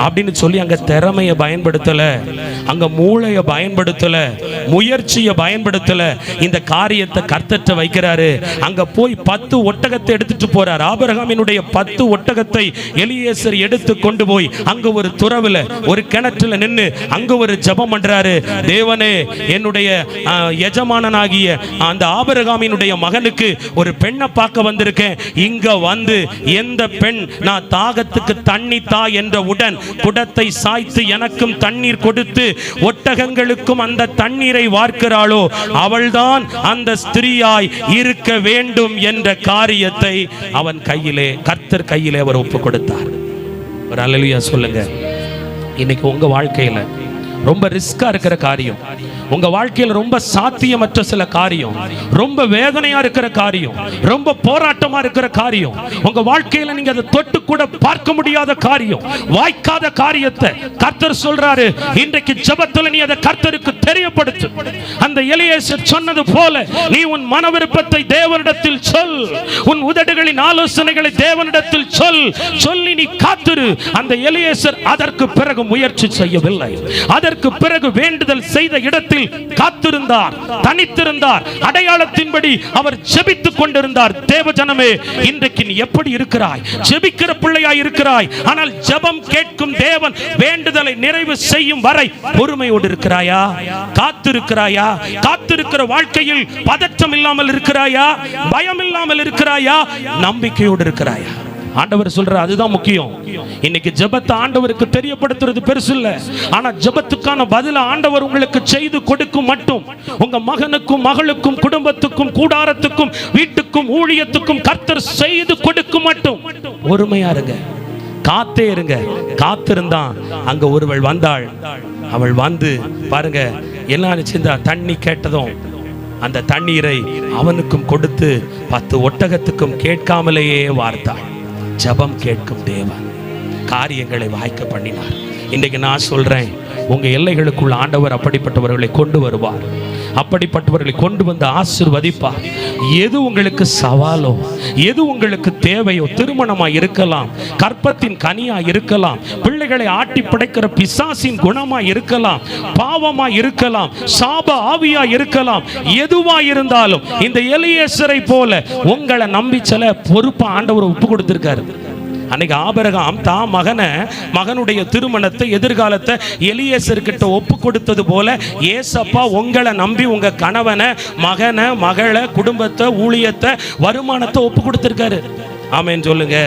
அப்படின்னு சொல்லி அங்க திறமையை பயன்படுத்தல, அங்க மூளையை பயன்படுத்தல, முயற்சியை பயன்படுத்தல, இந்த காரியத்தை கர்த்தர்ட்ட வைக்கிறாரு. அங்க போய் 10 ஒட்டகத்தை எடுத்துட்டு போறார். ஆபிரகாமினுடைய 10 ஒட்டகத்தை எலியேசர் எடுத்து கொண்டு போய் அங்க ஒரு துறவுல ஒரு கிணற்றுல நின்று அங்க ஒரு ஜெபம் பண்றாரு. தேவனே, என்னுடைய எஜமானனாகிய அந்த ஆபிரகாமினுடைய மகனுக்கு ஒரு பெண்ணை பார்க்க வந்திருக்கேன், இங்க வந்து எந்த பெண் நான் தாகத்துக்கு தண்ணி தா என்றவுடன் குடத்தை சாய்த்து எனக்கும் தண்ணீர் கொடுத்து ஒட்டகங்களுக்கும் அந்த தண்ணீரை வார்க்கிறாளோ அவள்தான் அந்த ஸ்திரீயாய் இருக்க வேண்டும் என்ற காரியத்தை அவன் கையிலே, கர்த்தர் கையிலே அவர் ஒப்பு கொடுத்தார். ஒரு அல்லேலூயா சொல்லுங்க. இன்னைக்கு உங்க வாழ்க்கையில ரொம்ப ரிஸ்கா இருக்கிற காரியம், உங்க வாழ்க்கையில் ரொம்ப சாத்தியமற்ற சில காரியம், ரொம்ப வேதனையா இருக்கிற காரியம், ரொம்ப போராட்டமா இருக்கிற காரியம், உங்க வாழ்க்கையில நீங்க அதை தொட்டு கூட பார்க்க முடியாத காரியம், வாய்க்காத காரியத்தை கர்த்தர் சொல்றாரு, இன்றைக்கு ஜெபத்துல நீ அதை கர்த்தருக்கு தெரியப்படுத்து. அந்த எலியேசர் சொன்னது போல நீ உன் மன விருப்பத்தை தேவனிடத்தில் சொல், உன் உதடுகளின் ஆலோசனைகளை தேவனிடத்தில் சொல், சொல்லி நீ காத்திரு. அந்த எலியேசர் அதற்கு பிறகு முயற்சி செய்யவில்லை, அதற்கு பிறகு வேண்டுதல் செய்த இடத்தில் காத்திருந்தார், தனித்திருந்தார், அடையாளத்தின்படி அவர் ஜெபித்துக் கொண்டிருந்தார். தேவ ஜனமே, இன்றைக்கு நீ எப்படி இருக்கிறாய்? ஜெபிக்கிற பிள்ளையாய் இருக்கிறாய், ஆனால் ஜெபம் கேட்கும் தேவன் வேண்டுதலை நிறைவு செய்யும் வரை பொறுமையோடு இருக்கிறாயா? காத்திருக்கிறாயா? காத்திருக்கிற வாழ்க்கையில் பதற்றம் இல்லாமல் இருக்கிறாயா? பயம் இல்லாமல் இருக்கிறாயா? நம்பிக்கையோடு இருக்கிறாயா? ஆண்டவர் சொல்ற அதுதான் முக்கியம். இன்னைக்கு ஜெபத்தை ஆண்டவருக்கு தெரியப்படுத்துறது பெருசு இல்ல, ஆனா ஜெபத்துக்கான பதில ஆண்டவர் உங்களுக்கு செய்து கொடுக்கும் மட்டும் உங்க மகனுக்கும் மகளுக்கும் குடும்பத்துக்கும் கூடாரத்துக்கும் வீட்டுக்கும் ஊழியத்துக்கும் கர்த்தர் செய்து கொடுக்கும் மட்டும் பொறுமையா இருங்க, காத்தே இருங்க. காத்திருந்தான். அங்க ஒருவள் வந்தாள். அவள் வந்து பாருங்க என்ன நினைச்சிருந்தா, தண்ணி கேட்டதும் அந்த தண்ணீரை அவனுக்கும் கொடுத்து 10 ஒட்டகத்துக்கும் கேட்காமலேயே வார்த்தாள். ஜெபம் கேட்கும் தேவன் காரியங்களை வாய்க்க பண்ணினார். இன்றைக்கு நான் சொல்றேன், உங்க எல்லைகளுக்குள்ள ஆண்டவர் அப்படிப்பட்டவர்களை கொண்டு வருவார், அப்படிப்பட்டவர்களை கொண்டு வந்து ஆசீர்வதிப்பார். எது உங்களுக்கு சவாலோ, எது உங்களுக்கு தேவையோ, திருமணமா இருக்கலாம், கற்பத்தின் கனியா இருக்கலாம், பிள்ளைகளை ஆட்டி படைக்கிற பிசாசின் குணமா இருக்கலாம், பாவமா இருக்கலாம், சாப ஆவியா இருக்கலாம், எதுவா இருந்தாலும் இந்த எலியேசரை போல உங்களை நம்பி சில பொறுப்பை ஆண்டவர் ஒப்பு கொடுத்திருக்காரு. அன்னைக்கு ஆபிரகாம் தான் மகனுடைய திருமணத்தை, எதிர்காலத்தை எலியேசர்கிட்ட ஒப்பு கொடுத்தது போல ஏசப்பா உங்களை நம்பி உங்க கணவனை, மகனை, மகளை, குடும்பத்தை, ஊழியத்தை, வருமானத்தை ஒப்பு கொடுத்திருக்காரு. ஆமென் சொல்லுங்க.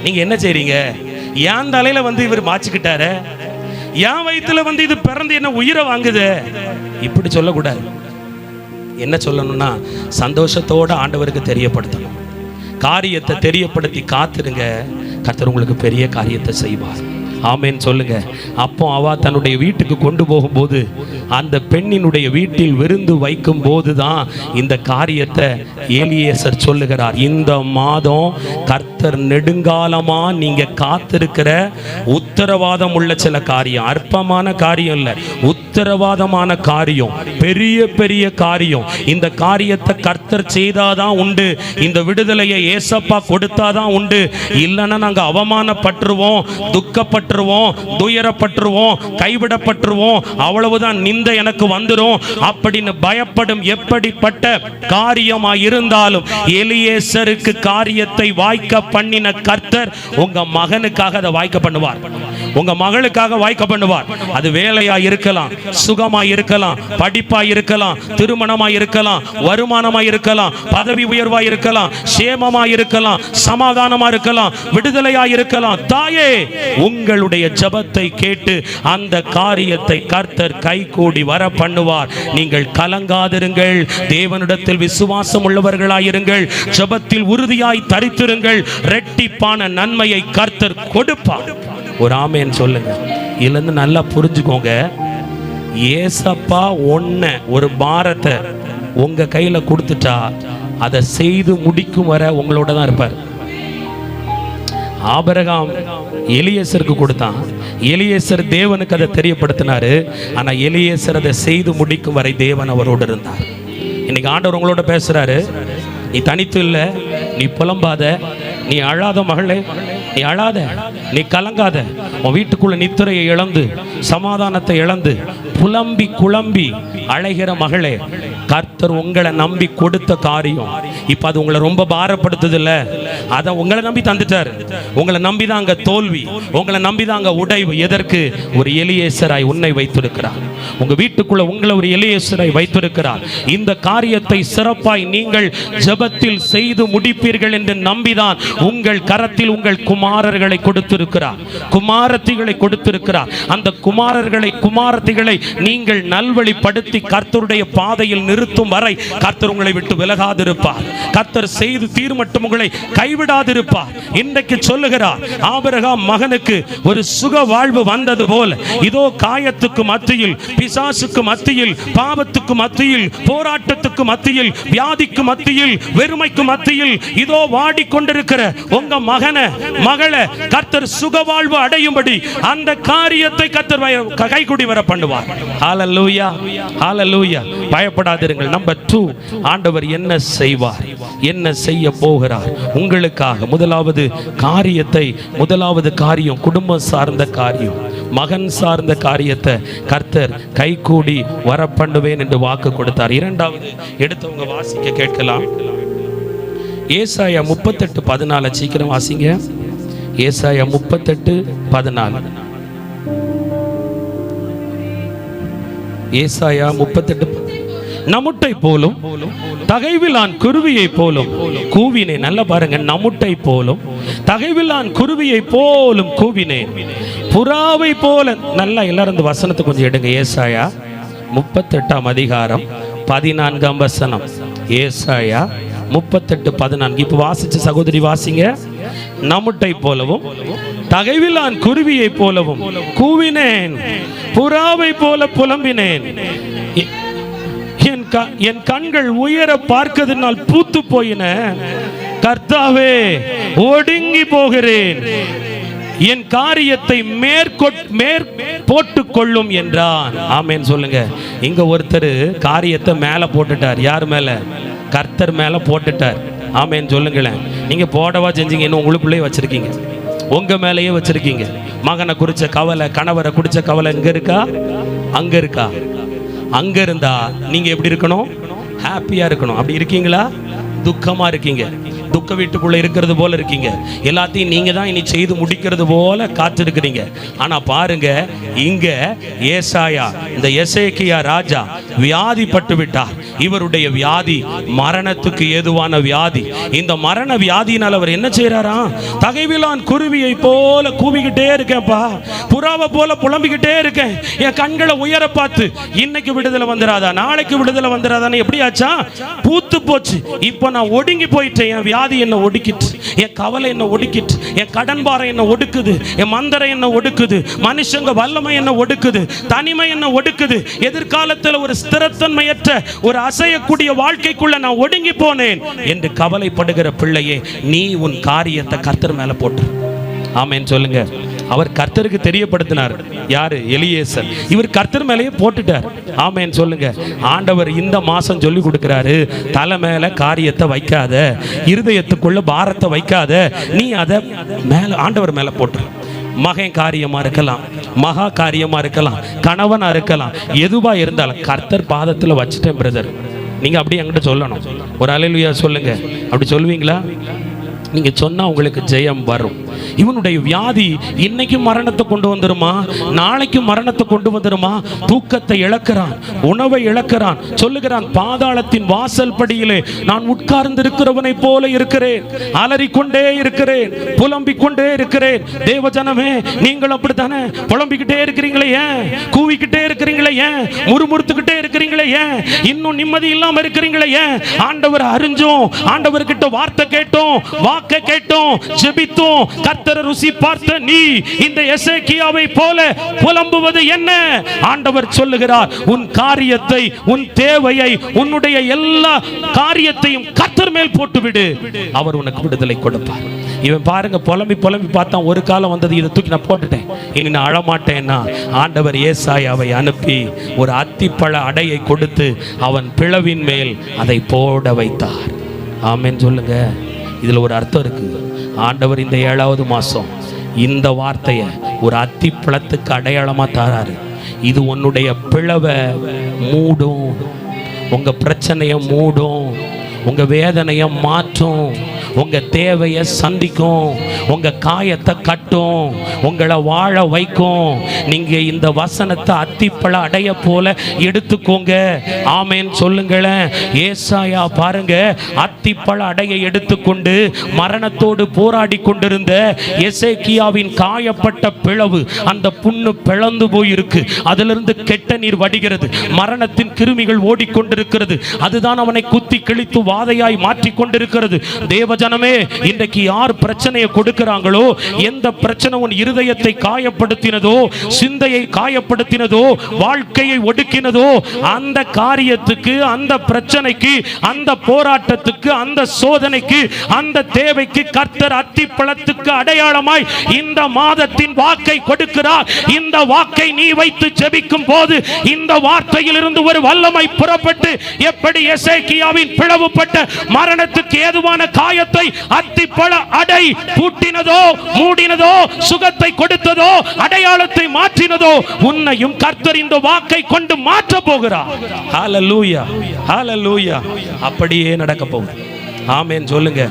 நீங்க என்ன செய்றீங்க? என் தலையில வந்து இவர் மாச்சிக்கிட்டாரு, என் வயிற்றுல வந்து இது பிறந்து என்ன உயிரை வாங்குது, இப்படி சொல்லக்கூடாது. என்ன சொல்லணும்னா, சந்தோஷத்தோட ஆண்டவருக்கு தெரியப்படுத்தணும். காரியத்தை தெரியப்படுத்தி காத்துருங்க, கர்த்தர் உங்களுக்கு பெரிய காரியத்தை செய்வார். ஆமென் சொல்லுங்க. அப்போ அவ தன்னுடைய வீட்டுக்கு கொண்டு போகும்போது, அந்த பெண்ணினுடைய வீட்டில் விருந்து வைக்கும் போதுதான் இந்த காரியத்தை எலியேசர் சொல்லுகிறார். இந்த மாதம் கர்த்தர் நெடுங்காலமா நீங்க காத்திருக்கிற உத்தரவாதம் உள்ள சில காரியம், அற்பமான காரியம் இல்ல, உத்தரவாதமான காரியம், பெரிய பெரிய காரியம். இந்த காரியத்தை கர்த்தர் செய்தாதான் உண்டு, இந்த விடுதலையை ஏசப்பா கொடுத்தாதான் உண்டு. இல்லைன்னா நாங்க அவமானப்பட்டுருவோம், துக்கப்பட்டுருவோம், துயரப்பட்டுருவோம், கைவிடப்பட்டுருவோம், அவ்வளவுதான், நிந்தை எனக்கு வந்துரும் அப்படின்னு பயப்படும் எப்படிப்பட்ட காரியமா இருந்தாலும் எலியேசருக்கு காரியத்தை வாய்க்க பண்ணின கர்த்தர் உங்க மகனுக்காக அதை வாய்க்க பண்ணுவார். உங்க மகளுக்காக வாய்க்க பண்ணுவார். அது வேலையா இருக்கலாம், சுகமா இருக்கலாம், படிப்பா இருக்கலாம், திருமணமா இருக்கலாம், வருமானமா இருக்கலாம், பதவி உயர்வா இருக்கலாம், சேமமா இருக்கலாம், சமாதானமா இருக்கலாம், விடுதலையா இருக்கலாம். தாயே, உங்களுடைய ஜெபத்தை கேட்டு அந்த காரியத்தை கர்த்தர் கைகூடி வர பண்ணுவார். நீங்கள் கலங்காதிருங்கள், தேவனிடத்தில் விசுவாசம் உள்ளவர்களாயிருங்கள், ஜெபத்தில் உறுதியாய் தரித்திருங்கள், இரட்டிப்பான நன்மையை கர்த்தர் கொடுப்பார். ஒரு ஆமென் சொல்லுங்க. இதுல நல்லா புரிஞ்சுக்கோங்க, ஏசப்பா ஒரு பாரத்தை உங்க கையில கொடுத்துட்டா அதை செய்து முடிக்கும் வரை உங்களோட தான் இருப்பார். ஆபிரகாம் எலியேசருக்கு கொடுத்தான், எலியேசர் தேவனுக்கு அதை தெரியப்படுத்தினாரு. ஆனா எலியேசர் அதை செய்து முடிக்கும் வரை தேவன் அவரோடு இருந்தார். இன்னைக்கு ஆண்டவர் உங்களோட பேசுறாரு. நீ தனித்து இல்லை, நீ புலம்பாத, நீ அழாத மகளே, நீ அழாத, நீ கலங்காத. உன் வீட்டுக்குள்ள நித்திரையை இழந்து, சமாதானத்தை இழந்து, புலம்பி குழம்பி அழைகிற மகளே, கர்த்தர் உங்களை நம்பி கொடுத்த காரியம் இப்ப அது உங்களை ரொம்ப பாரப்படுத்துது இல்ல, அதை உங்களை நம்பி தந்துட்டார். உங்களை நம்பிதான் அங்க தோல்வி, உங்களை நம்பிதான் அங்க உடைவு. எதற்கு? ஒரு எலியேசராய் உன்னை வைத்திருக்கிறார். உங்க வீட்டுக்குள்ள உங்களை ஒரு எலியேசராய் வைத்திருக்கிறார். இந்த காரியத்தை சிறப்பாய் நீங்கள் ஜெபத்தில் செய்து முடிப்பீர்கள் என்று நம்பிதான் உங்கள் கரத்தில் உங்கள் குமாரர்களை கொடுத்திருக்கிறார், குமாரத்திகளை கொடுத்திருக்கிறார். அந்த குமாரத்திகளை நீங்கள் நல்வழிப்படுத்தி கர்த்தருடைய பாதையில் நிறுத்தும் வரை கர்த்தர் உங்களை விட்டு விலகாதிருப்பார். கர்த்தர் செய்து தீர் மட்டும் உங்களை கைவிடாதிருப்பார். இன்றைக்கு சொல்லுகிறார், ஆபிரகாம் மகனுக்கு ஒரு சுக வாழ்வு வந்தது போல இதோ காயத்துக்கு மத்தியில், பிசாசுக்கு மத்தியில், பாவத்துக்கு மத்தியில், போராட்டத்துக்கு மத்தியில், வியாதிக்கு மத்தியில், வெறுமைக்கு மத்தியில் இதோ வாடிக்கொண்டிருக்கிற உங்க மகளை கர்த்தர் சுக வாழ்வு அடையும்படி அந்த காரியத்தை கர்த்தர் கைகூடி வர பண்ணுவார். ஹல்லேலூயா, ஹல்லேலூயா. பயப்படாதீர்கள். நம்பர் 2, ஆண்டவர் என்ன செய்வார், என்ன செய்ய போகிறார் உங்களுக்காக. முதலாவது காரியம் குடும்பம் சார்ந்த காரியம், மகன் சார்ந்த காரியத்தை கர்த்தர் கைகூடி வர பண்ணுவேன் என்று வாக்கு கொடுத்தார். இரண்டாவது எடுத்தவங்க வாசிக்க கேட்கலாம். ஏசாயா 38:14 சீக்கிரம் வாசிங்க. ஏசாயா 38:14. ஏசாயா 38. நமுட்டை போலும் தகைவிலான் குருவியை போலும் கூவினேன். நல்லா பாருங்க, நமுட்டை போலும் தகைவிலான் குருவியை போலும் கூவினேன், புறாவை போல. நல்லா எல்லாரும் வசனத்தை கொஞ்சம் எடுங்க. ஏசாயா 38:14. ஏசாயா 38:14. இப்ப வாசிச்ச சகோதரி வாசிங்க. நமுட்டை போலவும் தகைவிலான் குருவியை போலவும் கூவினேன், புறாவை போல புலம்பினேன். என் கண்கள் உயர பார்க்கதினால் பூத்து போயின, கர்த்தாவே ஒடுங்கி போகிறேன், என் காரியத்தை போட்டுக் கொள்ளும் என்றான். ஆமென் சொல்லுங்க. இங்க ஒருத்தர் காரியத்தை மேல போட்டுட்டார். யார் மேல? கர்த்தர் மேல போட்டுட்டார். ஆமென் சொல்லுங்களேன். நீங்க போடவா செஞ்சீங்க, இன்னும் உங்களுக்குள்ளே வச்சிருக்கீங்க, உங்க மேலேயே வச்சிருக்கீங்க. மகனை குறிச்ச கவலை, கணவரை குறிச்ச கவலை இங்க இருக்கா, அங்க இருக்கா? அங்க இருந்தா நீங்க எப்படி இருக்கணும்? ஹாப்பியா இருக்கணும். அப்படி இருக்கீங்களா? துக்கமா இருக்கீங்க, துக்க வீட்டுக்குள்ள இருக்கிறது போல இருக்கீங்க. எல்லாத்தையும் நீங்க தான் இனி செய்து முடிக்கிறது போல காத்திருக்கிறீங்க. ஆனா பாருங்க, இங்க ஏசாயா, இந்த எசேக்கியா ராஜா வியாதிப்பட்டு விட்டார். இவருடைய வியாதி மரணத்துக்கு ஏதுவான வியாதி. இந்த மரண வியாதியினால் அவர் என்ன செய்யறாரா? தகைவிலான் குருவியை போல கூவிக்கிட்டே இருக்கேன்ப்பா, புறாவை போல புலம்பிக்கிட்டே இருக்கேன். என் கண்களை உயர பார்த்து இன்னைக்கு விடுதலை வந்துடாதா, நாளைக்கு விடுதலை வந்துடாதான்னு எப்படி ஆச்சா? பூத்து போச்சு. இப்ப நான் ஒடுங்கி போயிட்டேன். என் வியாதி என்ன ஒடுக்கிட்டு, என் கவலை என்ன ஒடுக்கிட்டு, என் கடன் பாரம் என்ன ஒடுக்குது, என் மந்தரை என்ன ஒடுக்குது, மனுஷங்க வல்லமை என்ன ஒடுக்குது, தனிமை என்ன ஒடுக்குது. எதிர்காலத்தில் ஒரு ஸ்திரத்தன்மையற்ற ஒரு அசையக்கூடிய வாழ்க்கைக்குள்ள நான் ஒடுங்கி போனேன் என்று கவலைப்படுகிற பிள்ளையே, நீ உன் காரியத்தை கர்த்தர் மேல போட்டு. ஆமென் சொல்லுங்க. அவர் கர்த்தருக்கு தெரியப்படுத்தினார். யாரு? எலியேசர். இவர் கர்த்தர் மேலேயே போட்டுட்டார். ஆமென் சொல்லுங்க. ஆண்டவர் இந்த மாசம் சொல்லி கொடுக்கிறாரு, தலை மேல காரியத்தை வைக்காத, இருதயத்துக்குள்ள பாரத்தை வைக்காத, நீ அதை மேல ஆண்டவர் மேல போட்டு. மகன் காரியமா இருக்கலாம், மகா காரியமா இருக்கலாம், கணவனா இருக்கலாம், எதுவா இருந்தாலும் கர்த்தர் பாதத்துல வச்சுட்டேன் பிரதர். நீங்க அப்படி என்கிட்ட சொல்லணும். ஒரு அல்லேலூயா சொல்லுங்க. அப்படி சொல்லுவீங்களா? நீங்க சொன்னா உங்களுக்கு ஜெயம் வரும். இவனுடைய வியாதி இன்னைக்கு மரணத்தை கொண்டு வந்துருமா, நாளைக்கு மரணத்தை கொண்டு வந்துருமா? தூக்கத்தை இழக்கிறான், உணவை இழக்கிறான். சொல்லுகிறான், பாதாளத்தின் வாசல் படியிலே நான் உட்கார்ந்து இருக்கிறவனை போல இருக்கிறேன், அலறிக்கொண்டே இருக்கிறேன், புலம்பிக் கொண்டே இருக்கிறேன். தேவஜனமே, நீங்கள் அப்படித்தானே புலம்பிக்கிட்டே இருக்கிறீங்களே, ஏன் கூவிக்கிட்டே இருக்கிறீங்களே, ஏன் முறுமுறுத்துக்கிட்டே இருக்கிறீங்களே, ஏன் இன்னும் நிம்மதி இல்லாம இருக்கிறீங்களே, ஏன் ஆண்டவர் அறிஞ்சோம், ஆண்டவர்கிட்ட வார்த்தை கேட்டோம், வாக்க கேட்டோம், ஜெபித்தோம், கர்த்தரை ருசி பார்த்த நீ இந்த எசேக்கியாவை போல புலம்புவது என்ன? ஆண்டவர் சொல்லுகிறார், உன் காரியத்தை, உன் தேவையை, உன்னுடைய எல்லா காரியத்தையும் கர்த்தர் மேல் போட்டுவிடு, அவர் உனக்கு விடுதலை கொடுப்பார். இவன் பாருங்க, புலம்பி புலம்பி பார்த்தான். ஒரு காலம் வந்தது, இதை தூக்கி நான் போட்டுட்டேன், இனி நான் அழமாட்டேன்னா ஆண்டவர் ஏசாயாவை அனுப்பி ஒரு அத்திப்பழ அடையை கொடுத்து அவன் பிளவின் மேல் அதை போட வைத்தார். ஆமென் சொல்லுங்க. இதுல ஒரு அர்த்தம் இருக்கு. ஆண்டவர் இந்த 7வது மாசம் இந்த வார்த்தையை ஒரு அத்திப்பழத்துக்கு அடையாளமா தாராரு. இது உன்னுடைய பிளவை மூடும், உங்க பிரச்சனையை மூடும், உங்க வேதனையை மாற்றும், உங்க தேவையை சந்திக்கும், உங்க காயத்தை கட்டும், உங்களை வாழ வைக்கும். நீங்க இந்த வசனத்தை அத்திப்பழ அடைய போல எடுத்துக்கோங்க. ஆமென் சொல்லுங்களேன். ஏசாயா பாருங்க, அத்திப்பழ அடையை எடுத்துக்கொண்டு மரணத்தோடு போராடி கொண்டிருந்த எசேக்கியாவின் காயப்பட்ட பிளவு, அந்த புண்ணு பிளந்து போயிருக்கு, அதிலிருந்து கெட்ட நீர் வடிகிறது, மரணத்தின் கிருமிகள் ஓடிக்கொண்டிருக்கிறது, அதுதான் அவனை குத்தி கிழித்து வாதையாய் மாற்றிக் கொண்டிருக்கிறது. தேவஜனமே, இன்றைக்கு யார் பிரச்சனையை கொடுக்கிறாங்களோ, எந்த பிரச்சனை உன் இருதயத்தை காயப்படுத்தினதோ, சிந்தையை காயப்படுத்தினதோ, வாழ்க்கையை ஒடுக்கினதோ, அந்த காரியத்துக்கு, அந்த பிரச்சனைக்கு, அந்த போராட்டத்துக்கு, அந்த சோதனைக்கு, அந்த தேவைக்கு கர்த்தர் அத்திப்பழத்துக்கு அடையாளமாய் இந்த மாதத்தின் வாக்கை கொடுக்கிறார். இந்த வாக்கை நீ வைத்து ஜெபிக்கும் போது இந்த வார்த்தையில் இருந்து ஒரு வல்லமை புறப்பட்டு, எப்படி எசேக்கியாவின் பிளவுபட்ட மரணத்துக்கு ஏதுவான காயத்தை அத்திப்பழ அடை பூட்டினதோ, மூடினதோ, சுகத்தை கொடுத்ததோ, அடையாளத்தை மாற்றினதோ, உன்னையும் கர்த்தர் இந்த வாக்கை கொண்டு மாற்ற போகிறார். ஹalleluya, ஹalleluya. அப்படியே நடக்க போகுது. ஆமென் சொல்லுங்க.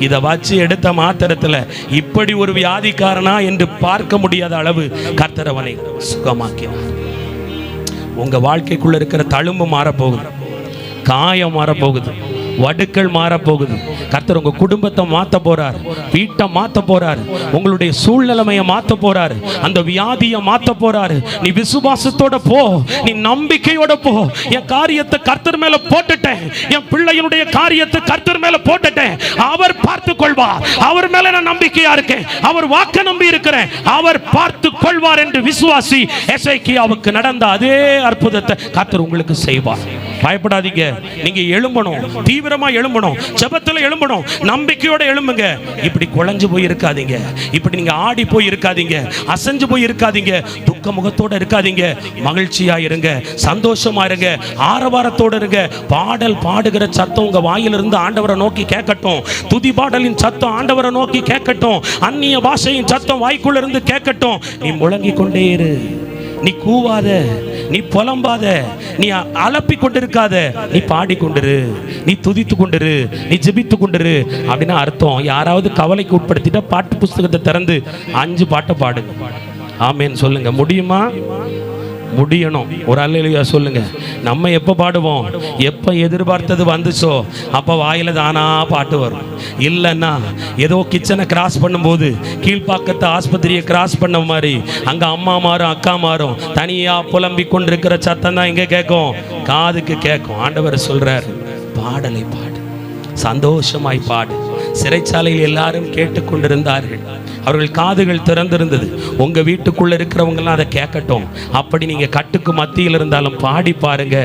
இதை வச்சு எடுத்த மாத்திரத்தில் இப்படி ஒரு வியாதிக்காரனா என்று பார்க்க முடியாத அளவு கர்த்தர் அவனை சுகமாக்கினார். உங்க வாழ்க்கைக்குள்ள இருக்கிற தழும்பு மாறப்போகுது, காயம் மாறப்போகுது, வடுக்கள் மாறப்போகுது. கர்த்தர் உங்க குடும்பத்தை மாத்த போறார், வீட்டை மாத்த போறாரு, உங்களுடைய சூழ்நிலைமையை மாத்த போறாரு, அந்த வியாதியை மாத்த போறாரு. நீ விசுவாசத்தோட போ, நீ நம்பிக்கையோட போ. என் காரியத்தை கர்த்தர் மேல போட்டுட்டேன், என் பிள்ளையினுடைய காரியத்தை கர்த்தர் மேல போட்டுட்டேன், அவர் பார்த்து கொள்வார், அவர் மேல நான் நம்பிக்கையா இருக்கேன், அவர் வாக்க நம்பி இருக்கிறேன், அவர் பார்த்து கொள்வார் என்று விசுவாசி. எசேக்கியாவுக்கு நடந்த அதே அற்புதத்தை கர்த்தர் உங்களுக்கு செய்வார். பயப்படாதீங்க. நீங்க எழும்பணும், தீவிரமா எழும்பணும், ஜெபத்துல எழும்பணும், நம்பிக்கையோட எழும்புங்க. இப்படி குழஞ்சு போய் இருக்காதீங்க, இப்படி நீங்க ஆடி போய் இருக்காதீங்க, அசைஞ்சு போய் இருக்காதீங்க, துக்க முகத்தோட இருக்காதீங்க. மகிழ்ச்சியா இருங்க, சந்தோஷமா இருங்க, ஆரவாரத்தோட இருங்க. பாடல் பாடுகிற சத்தம் உங்க வாயிலிருந்து ஆண்டவரை நோக்கி கேட்கட்டும், துதி பாடலின் சத்தம் ஆண்டவரை நோக்கி கேட்கட்டும், அந்நிய பாஷையின் சத்தம் வாய்க்குள்ள இருந்து கேட்கட்டும். நீ முழங்கி கொண்டே இரு, நீ கூவாத, நீ புலம்பாத, நீ அலப்பி கொண்டிருக்காத, நீ பாடிக்கொண்டிரு, நீ துதித்து கொண்டிரு, நீ ஜெபித்து கொண்டிரு. அப்படின்னா அர்த்தம், யாராவது கவலைக்கு உட்படுத்திட்டா பாட்டு புஸ்தகத்தை திறந்து 5 பாட்டை பாடு. ஆமென் சொல்லுங்க. முடியுமா? முடியணும். ஒரு அல்லேலூயா சொல்லுங்க. நம்ம எப்போ பாடுவோம்? எப்போ எதிர்பார்த்தது வந்துச்சோ அப்போ வாயில தானா பாட்டு வரும். இல்லைன்னா ஏதோ கிச்சனை கிராஸ் பண்ணும்போது கீழ்ப்பாக்கத்தை ஆஸ்பத்திரியை கிராஸ் பண்ண மாதிரி அங்கே அம்மா மாறும் அக்கா மாறும் தனியாக புலம்பி கொண்டிருக்கிற சத்தம் தான் இங்கே கேட்கும், காதுக்கு கேட்கும். ஆண்டவர் சொல்றார், பாடலை பாடு, சந்தோஷமாய் பாடு. சிறைச்சாலையில் எல்லாரும் கேட்டுக்கொண்டிருந்தார்கள், அவர்கள் காதுகள் திறந்திருந்தது. உங்க வீட்டுக்குள்ள இருக்கிறவங்கலாம் அதை கேட்கட்டும். அப்படி நீங்க கட்டுக்கு மத்தியில் இருந்தாலும் பாடி பாருங்க.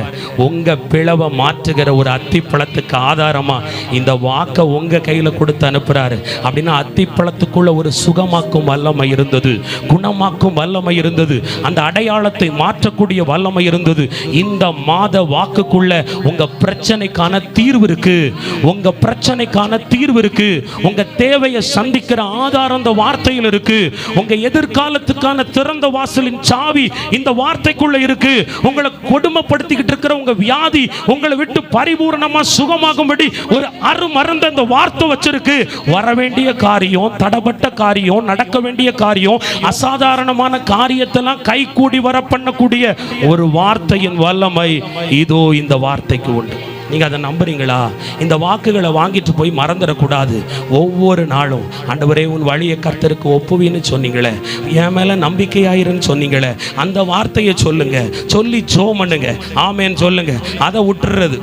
உங்க பிளவை மாற்றுகிற ஒரு அத்திப்பழத்துக்கு ஆதாரமா இந்த வாக்கை உங்க கையில கொடுத்து அனுப்புறாரு. அப்படின்னா அத்திப்பழத்துக்குள்ள ஒரு சுகமாக்கும் வல்லமை இருந்தது, குணமாக்கும் வல்லமை இருந்தது, அந்த அடையாளத்தை மாற்றக்கூடிய வல்லமை இருந்தது. இந்த மாத வாக்குக்குள்ள உங்க பிரச்சனைக்கான தீர்வு இருக்கு, உங்க பிரச்சனைக்கான தீர்வு இருக்கு, உங்க தேவையை சந்திக்கிற ஆதாரம் இந்த வார்த்தையில் இருக்கு. உங்க எதிர்காலத்துக்கான திறந்த வாசலின் சாவி இந்த வார்த்தைக்குள்ள இருக்கு. உங்களை கொடுமைப்படுத்திக்கிட்டு இருக்கிற உங்க வியாதி உங்களை விட்டு பரிபூர்ணமா சுகமாகும்படி ஒரு அருமருந்த இந்த வார்த்தை வச்சிருக்கு. வர வேண்டிய காரியம், தடப்பட்ட காரியம், நடக்க வேண்டிய காரியம், அசாதாரணமான காரியத்தெல்லாம் கை கூடி வர பண்ணக்கூடிய ஒரு வார்த்தையின் வல்லமை இதோ இந்த வார்த்தைக்கு உண்டு. நீங்க அதை நம்புறீங்களா? இந்த வாக்குகளை வாங்கிட்டு போய் மறந்துடக்கூடாது. ஒவ்வொரு நாளும் ஆண்டவரே உன் வழியை கர்த்தருக்கு ஒப்புவின்னு சொன்னீங்களே, என் மேல நம்பிக்கையாயிருன்னு சொன்னீங்களே, அந்த வார்த்தையை சொல்லுங்க, சொல்லி ஜெபம் பண்ணுங்க, ஆமென் சொல்லுங்க. அதை விட்டுறது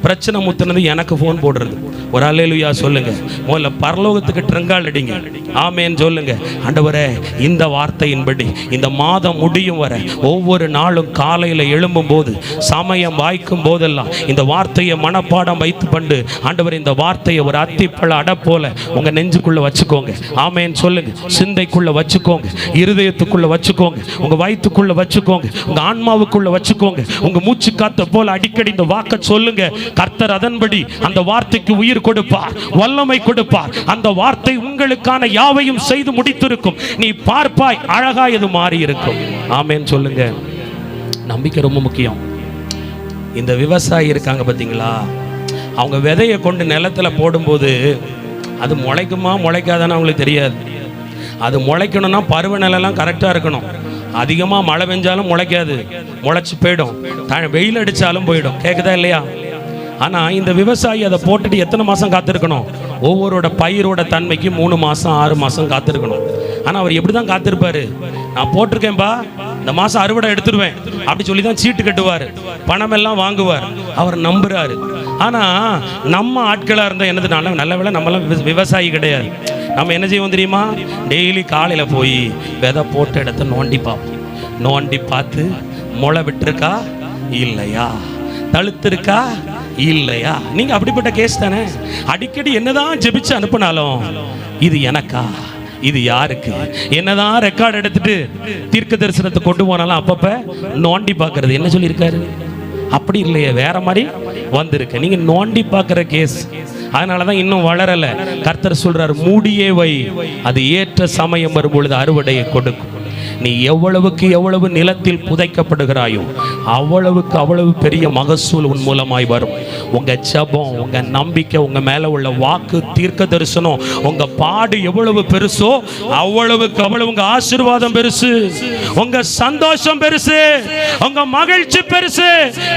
பிரச்சனை முத்துனது எனக்கு ஃபோன் போடுறது. ஒரு அல்லேலூயா சொல்லுங்க. முதல்ல பரலோகத்துக்கு ட்ரங்கால் அடிங்க, ஆமென் சொல்லுங்க. ஆண்டவரே இந்த வார்த்தையின்படி இந்த மாதம் முடியும் வரை ஒவ்வொரு நாளும் காலையில் எழும்பும் போது சமயம் வாய்க்கும் போதெல்லாம் இந்த வார்த்தையை மனப்பாடம் வைத்து கொண்டு ஆண்டவர் இந்த வார்த்தையை ஒரு அத்திப்பழ அடை போல உங்க நெஞ்சுக்குள்ள வச்சுக்கோங்க, ஆமென் சொல்லுங்க. சிந்தைக்குள்ள வச்சுக்கோங்க, இருதயத்துக்குள்ள வச்சுக்கோங்க, உங்க வயிற்றுக்குள்ள வச்சுக்கோங்க, உங்க ஆன்மாவுக்குள்ள வச்சுக்கோங்க. உங்க மூச்சு காத்த போல அடிக்கடி இந்த வாக்க சொல்லுங்க. கர்த்தர் அதன்படி அந்த வார்த்தைக்கு உயிர் கொடுப்பார், வல்லமை கொடுப்பார். அந்த வார்த்தை உங்களுக்கான யாவையும் செய்து முடித்திருக்கும். நீ பார்ப்பாய், அழகா இது மாறி இருக்கும். ஆமென் சொல்லுங்க. நம்பிக்கை ரொம்ப முக்கியம். இந்த விவசாயி இருக்காங்க பார்த்தீங்களா, அவங்க விதையை கொண்டு நிலத்துல போடும்போது அது முளைக்குமா முளைக்காதான்னு அவங்களுக்கு தெரியாது. அது முளைக்கணும்னா பருவநிலைலாம் கரெக்டாக இருக்கணும். அதிகமாக மழை பெஞ்சாலும் முளைக்காது, முளைச்சி போயிடும். வெயில் அடித்தாலும் போயிடும். கேட்குதா இல்லையா? ஆனால் இந்த விவசாயி அதை போட்டுட்டு எத்தனை மாதம் காத்திருக்கணும்? ஒவ்வொருட பயிரோட தன்மைக்கு 3 மாதம் 6 மாதம் காத்திருக்கணும். ஆனால் அவர் எப்படி தான் காத்திருப்பாரு? நான் போட்டிருக்கேன்பா, இந்த மாதம் அறுவடை எடுத்துருவேன் அப்படி சொல்லி தான் சீட்டு கட்டுவார், பணம் எல்லாம் வாங்குவார். அவர் நம்புறாரு. ஆனால் நம்ம ஆட்களாக இருந்தால் என்னதுனால, நல்ல வேளை நம்மளாம் விவசாயி கிடையாது. நம்ம என்ன செய்வோம் தெரியுமா? டெய்லி காலையில் போய் விதை போட்ட இடத்த நோண்டி பார்ப்போம். நோண்டி பார்த்து முளை விட்டுருக்கா இல்லையா, தழுத்திருக்கா இல்லையா. நீங்க அப்படிப்பட்ட கேஸ் தானே. அடிக்கடி என்னதான் ஜெபிச்சு அனுப்பினாலும் இது எனக்கா, இது யாருக்கு, என்னதான் ரெக்கார்ட் எடுத்துட்டு தீர்க்க தரிசனத்தை கொண்டு போனாலும் அப்பப்ப நோண்டி பார்க்கறது. என்ன சொல்லியிருக்காரு? அப்படி இல்லையே, வேற மாதிரி வந்திருக்கு. நீங்க நோண்டி பார்க்கிற கேஸ். அதனாலதான் இன்னும் வளரல. கர்த்தர் சொல்றாரு, மூடியே வை, அது ஏற்ற சமயம் வரும்பொழுது அறுவடையை கொடுக்கும். நீ எவ்வளவுக்கு எவ்வளவு நிலத்தில் புதைக்கப்படுகிறாயோ அவ்வளவுக்கு அவ்வளவு பெரிய மகசூல் உன் மூலமாய் வரும். உங்க ஜெபம், உங்க நம்பிக்கை, உங்க மேல உள்ள வாக்கு, தீர்க்க தரிசனம், உங்க பாடு எவ்வளவு பெருசோ அவ்வளவுக்கு அவ்வளவு உங்க ஆசீர்வாதம் பெருசு, உங்க சந்தோஷம் பெருசு, உங்க மகிழ்ச்சி பெருசு.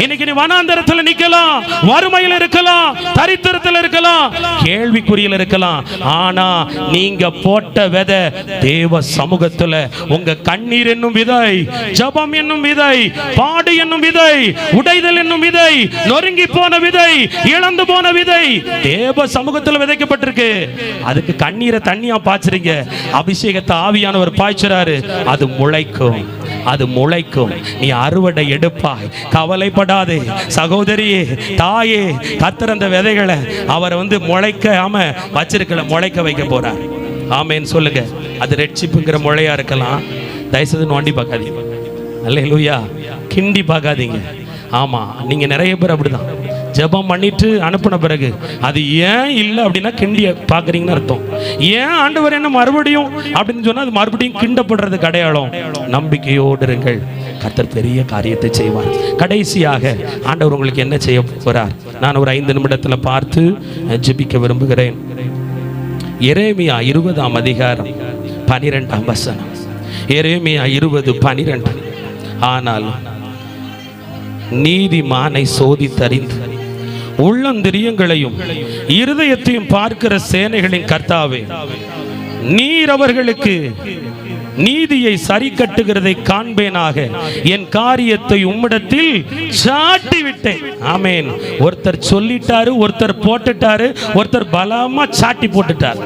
இன்னைக்கு நீ வனாந்தரத்துல நிக்கலாம், வறுமையில் இருக்கலாம், தரித்திரத்தில் இருக்கலாம், கேள்விக்குறியில் இருக்கலாம். ஆனா நீங்க போட்ட விதை தேவ சமூகத்துல உங்க கண்ணீர் என்னும் விதை, ஜெபம் என்னும் விதை, பாடு என்னும் விதை, உடைதல் என்னும் விதை, நொறுங்கி போன விதை, இழந்து போன விதை தேவ சமூகத்தில் விதைக்கப்பட்டிருக்கு. அதுக்கு கண்ணீரை தண்ணியா பாய்ச்சறீங்க, அபிஷேகத்தை ஆவியானவர் பாய்ச்சறாரு. அது முளைக்கும், அது முளைக்கும். நீ அறுவடை எடுப்பாய், கவலைப்படாதே சகோதரியே, தாயே. கர்த்தர் அந்த விதைகளை அவர் முளைக்காம வச்சிருக்கல, முளைக்க வைக்க போறார். ஆமென் சொல்லுங்க. அது ரட்சிப்புங்கிற முளையா இருக்கலாம். தயவுசெய்து நோண்டி பார்க்காதீங்க, அல்லேலூயா, கிண்டி பார்க்காதீங்க. ஆமா, நீங்க நிறைய பேர் அப்படிதான் ஜெபம் பண்ணிட்டு அனுப்பின பிறகு அது ஏன் இல்லை அப்படின்னா கிண்டி பார்க்குறீங்கன்னு அர்த்தம். ஏன் ஆண்டவர் என்ன மறுபடியும் அப்படின்னு சொன்னா அது மறுபடியும் கிண்டப்படுறதுக்கு அடையாளம். நம்பிக்கையோடு இருங்கள், கர்த்தர் பெரிய காரியத்தை செய்வார். கடைசியாக ஆண்டவர் உங்களுக்கு என்ன செய்ய போறார்? நான் ஒரு 5 நிமிடத்தில் பார்த்து ஜெபிக்க விரும்புகிறேன். எரேமியா 20ஆம் அதிகாரம் 12ஆம் வசனம். எரேமியா 20:12. ஆனால் நீதிமானை சோதித்தறிந்து உள்ளந்திரியங்களையும் இருதயத்தையும் பார்க்கிற சேனைகளின் கர்த்தாவே, நீர் அவர்களுக்கு நீதியை சரி கட்டுகிறதை காண்பேனாக, என் காரியத்தை உம்மிடத்தில் சாட்டி விட்டேன். ஆமென். ஒருத்தர் சொல்லிட்டாரு, ஒருத்தர் போட்டுட்டாரு, ஒருத்தர் பலமா சாட்டி போட்டுட்டார்.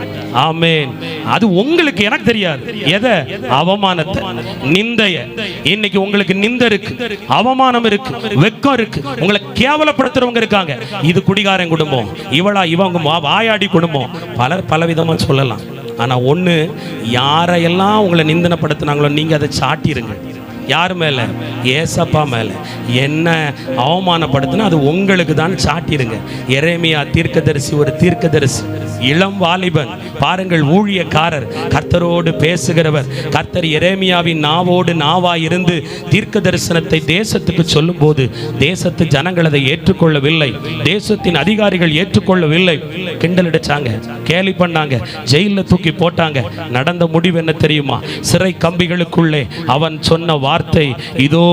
ஆமென். அது உங்களுக்கு, எனக்கு தெரியாது எதை, அவமானத்தை, நிந்தைய. இன்னைக்கு உங்களுக்கு நிந்தை இருக்கு, அவமானம் இருக்கு, வெக்கம் இருக்கு, உங்களை கேவலப்படுத்துறவங்க இருக்காங்க. இது குடிகாரன் குடும்பம், இவளா இவங்க வாயாடி குடும்பம், பலர் பலவிதமா சொல்லலாம். ஆனா ஒண்ணு, யாரையெல்லாம் உங்களை நிந்தனப்படுத்தினாங்களோ நீங்க அதை சாட்டிருங்க. யார் மேல? ஏசப்பா மேல. என்ன அவமானப்படுத்தினா அது உங்களுக்கு தான் சாட்டிருங்க. எரேமியா தீர்க்கதரிசி ஒரு தீர்க்கதரிசி. இளம் வாலிபன் பாருங்கள், ஊழியக்காரர், கர்த்தரோடு பேசுகிறவர். கர்த்தர் எரேமியாவின் நாவோடு நாவாய் இருந்து தீர்க்க தரிசனத்தை தேசத்துக்கு சொல்லும் போது தேசத்து ஜனங்கள் அதை ஏற்றுக்கொள்ளவில்லை, தேசத்தின் அதிகாரிகள் ஏற்றுக்கொள்ளவில்லை. கிண்டல் அடிச்சாங்க, கேலி பண்ணாங்க, ஜெயில தூக்கி போட்டாங்க. நடந்த முடிவு என்ன தெரியுமா? சிறை கம்பிகளுக்குள்ளே அவன் சொன்ன வார்த்தை, இதோ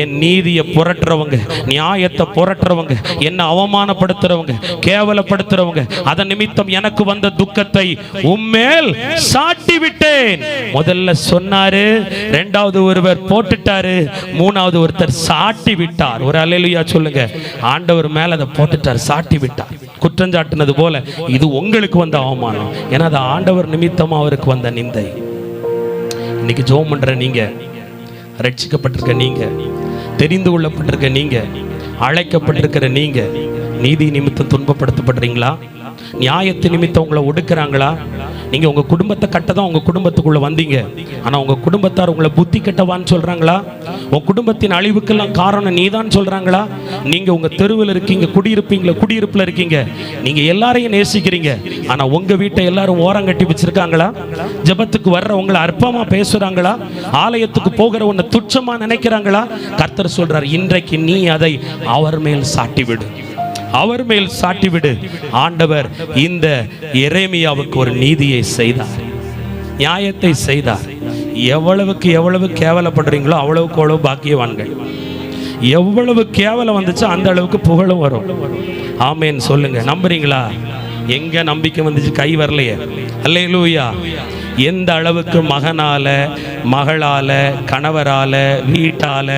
என் நீதியை புரட்டுறவங்க, நியாயத்தை புரட்டுறவங்க, என்ன அவமானப்படுத்துறவங்க, கேவலப்படுத்துறவங்க, அதன் நிமித்தம் எனக்கு வந்த துக்கத்தை உம்மேல் சாட்டி விட்டேன். முதல்ல சொன்னாரு, இரண்டாவது ஒருவர் போட்டுட்டாரு, மூணாவது ஒருத்தர் சாட்டி விட்டார். ஒரு அல்லேலூயா சொல்லுங்க. ஆண்டவர் மேல அதை போட்டுட்டார், சாட்டி விட்டார். குற்றஞ்சாட்டினது போல இது உங்களுக்கு வந்த அவமானம், ஏன்னா அது ஆண்டவர் நிமித்தமா அவருக்கு வந்த நிந்தை. இன்னைக்கு ஜெபம் பண்ற நீங்க, ரட்சிக்கப்பட்டிருக்க நீங்க, தெரிந்து கொள்ளப்பட்டிருக்க நீங்க, அழைக்கப்பட்டிருக்கிற நீங்க, நீதி நிமித்தம் துன்பப்படுத்தப்படுறீங்களா? நியாயத்து நிமித்தம் உங்களை ஒடுக்குறாங்களா? நீங்க உங்க குடும்பத்தை கட்ட தான் உங்க குடும்பத்துக்குள்ள வந்தீங்க, ஆனா உங்க குடும்பத்தார் உங்களை புத்தி கெட்டவான்னு சொல்றாங்களா? உங்க குடும்பத்தின் அழிவுக்கெல்லாம் காரணம் நீதான் சொல்றாங்களா? நீங்க உங்க தெருவில் இருக்கீங்க, குடியிருப்புல இருக்கீங்க, நீங்க எல்லாரையும் நேசிக்கிறீங்க, ஆனா உங்க வீட்டை எல்லாரும் ஓரம் கட்டி வச்சிருக்காங்களா? ஜெபத்துக்கு வர்ற உங்களை அற்பமா பேசுறாங்களா? ஆலயத்துக்கு போகிற உன்னை துச்சமா நினைக்கிறாங்களா? கர்த்தர் சொல்றார், இன்றைக்கு நீ அதை அவர் மேல் சாட்டிவிடு, அவர் மேல் சாட்டிவிடு. ஆண்டவர் இந்த எரேமியாவுக்கு ஒரு நீதியை செய்தார், நியாயத்தை செய்தார். எவ்வளவுக்கு எவ்வளவு கேவலப்படுறீங்களோ அவ்வளவுக்கு அவ்வளவு பாக்கியவான்கள். எவ்வளவு கேவலம் வந்துச்சோ அந்த அளவுக்கு புகழும் வரும். ஆமேன் சொல்லுங்க. நம்புறீங்களா? எங்க நம்பிக்கை வந்துச்சு? கை வரலையே. அல்லேலூயா. எந்த அளவுக்கு மகனால, மகளால, கணவரால, வீட்டால,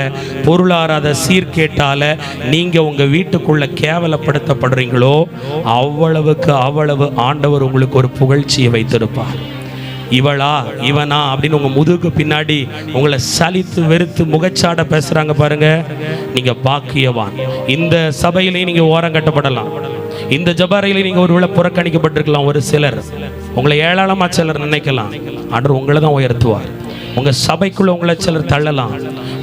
பொருளாதார சீர்கேட்டால நீங்க உங்க வீட்டுக்குள்ள கேவலப்படுத்தப்படுறீங்களோ அவ்வளவுக்கு அவ்வளவு ஆண்டவர் உங்களுக்கு ஒரு புகழ்ச்சியை வைத்திருப்பார். இவளா இவனா அப்படின்னு உங்க முதுகு பின்னாடி உங்களை சலித்து வெறுத்து முகச்சாட பேசுறாங்க பாருங்க, நீங்க பாக்கியவான். இந்த சபையிலே நீங்க ஓரம் கட்டப்படலாம், இந்த ஜபாரையிலே நீங்க ஒருவேளை புறக்கணிக்கப்பட்டிருக்கலாம். ஒரு சிலர் உங்களை ஏளனமா சிலர் நினைக்கலாம், ஆண்டவர் உங்களை தான் உயர்த்துவார். உங்க சபைக்குள்ள உங்களை சிலர் தள்ளலாம்,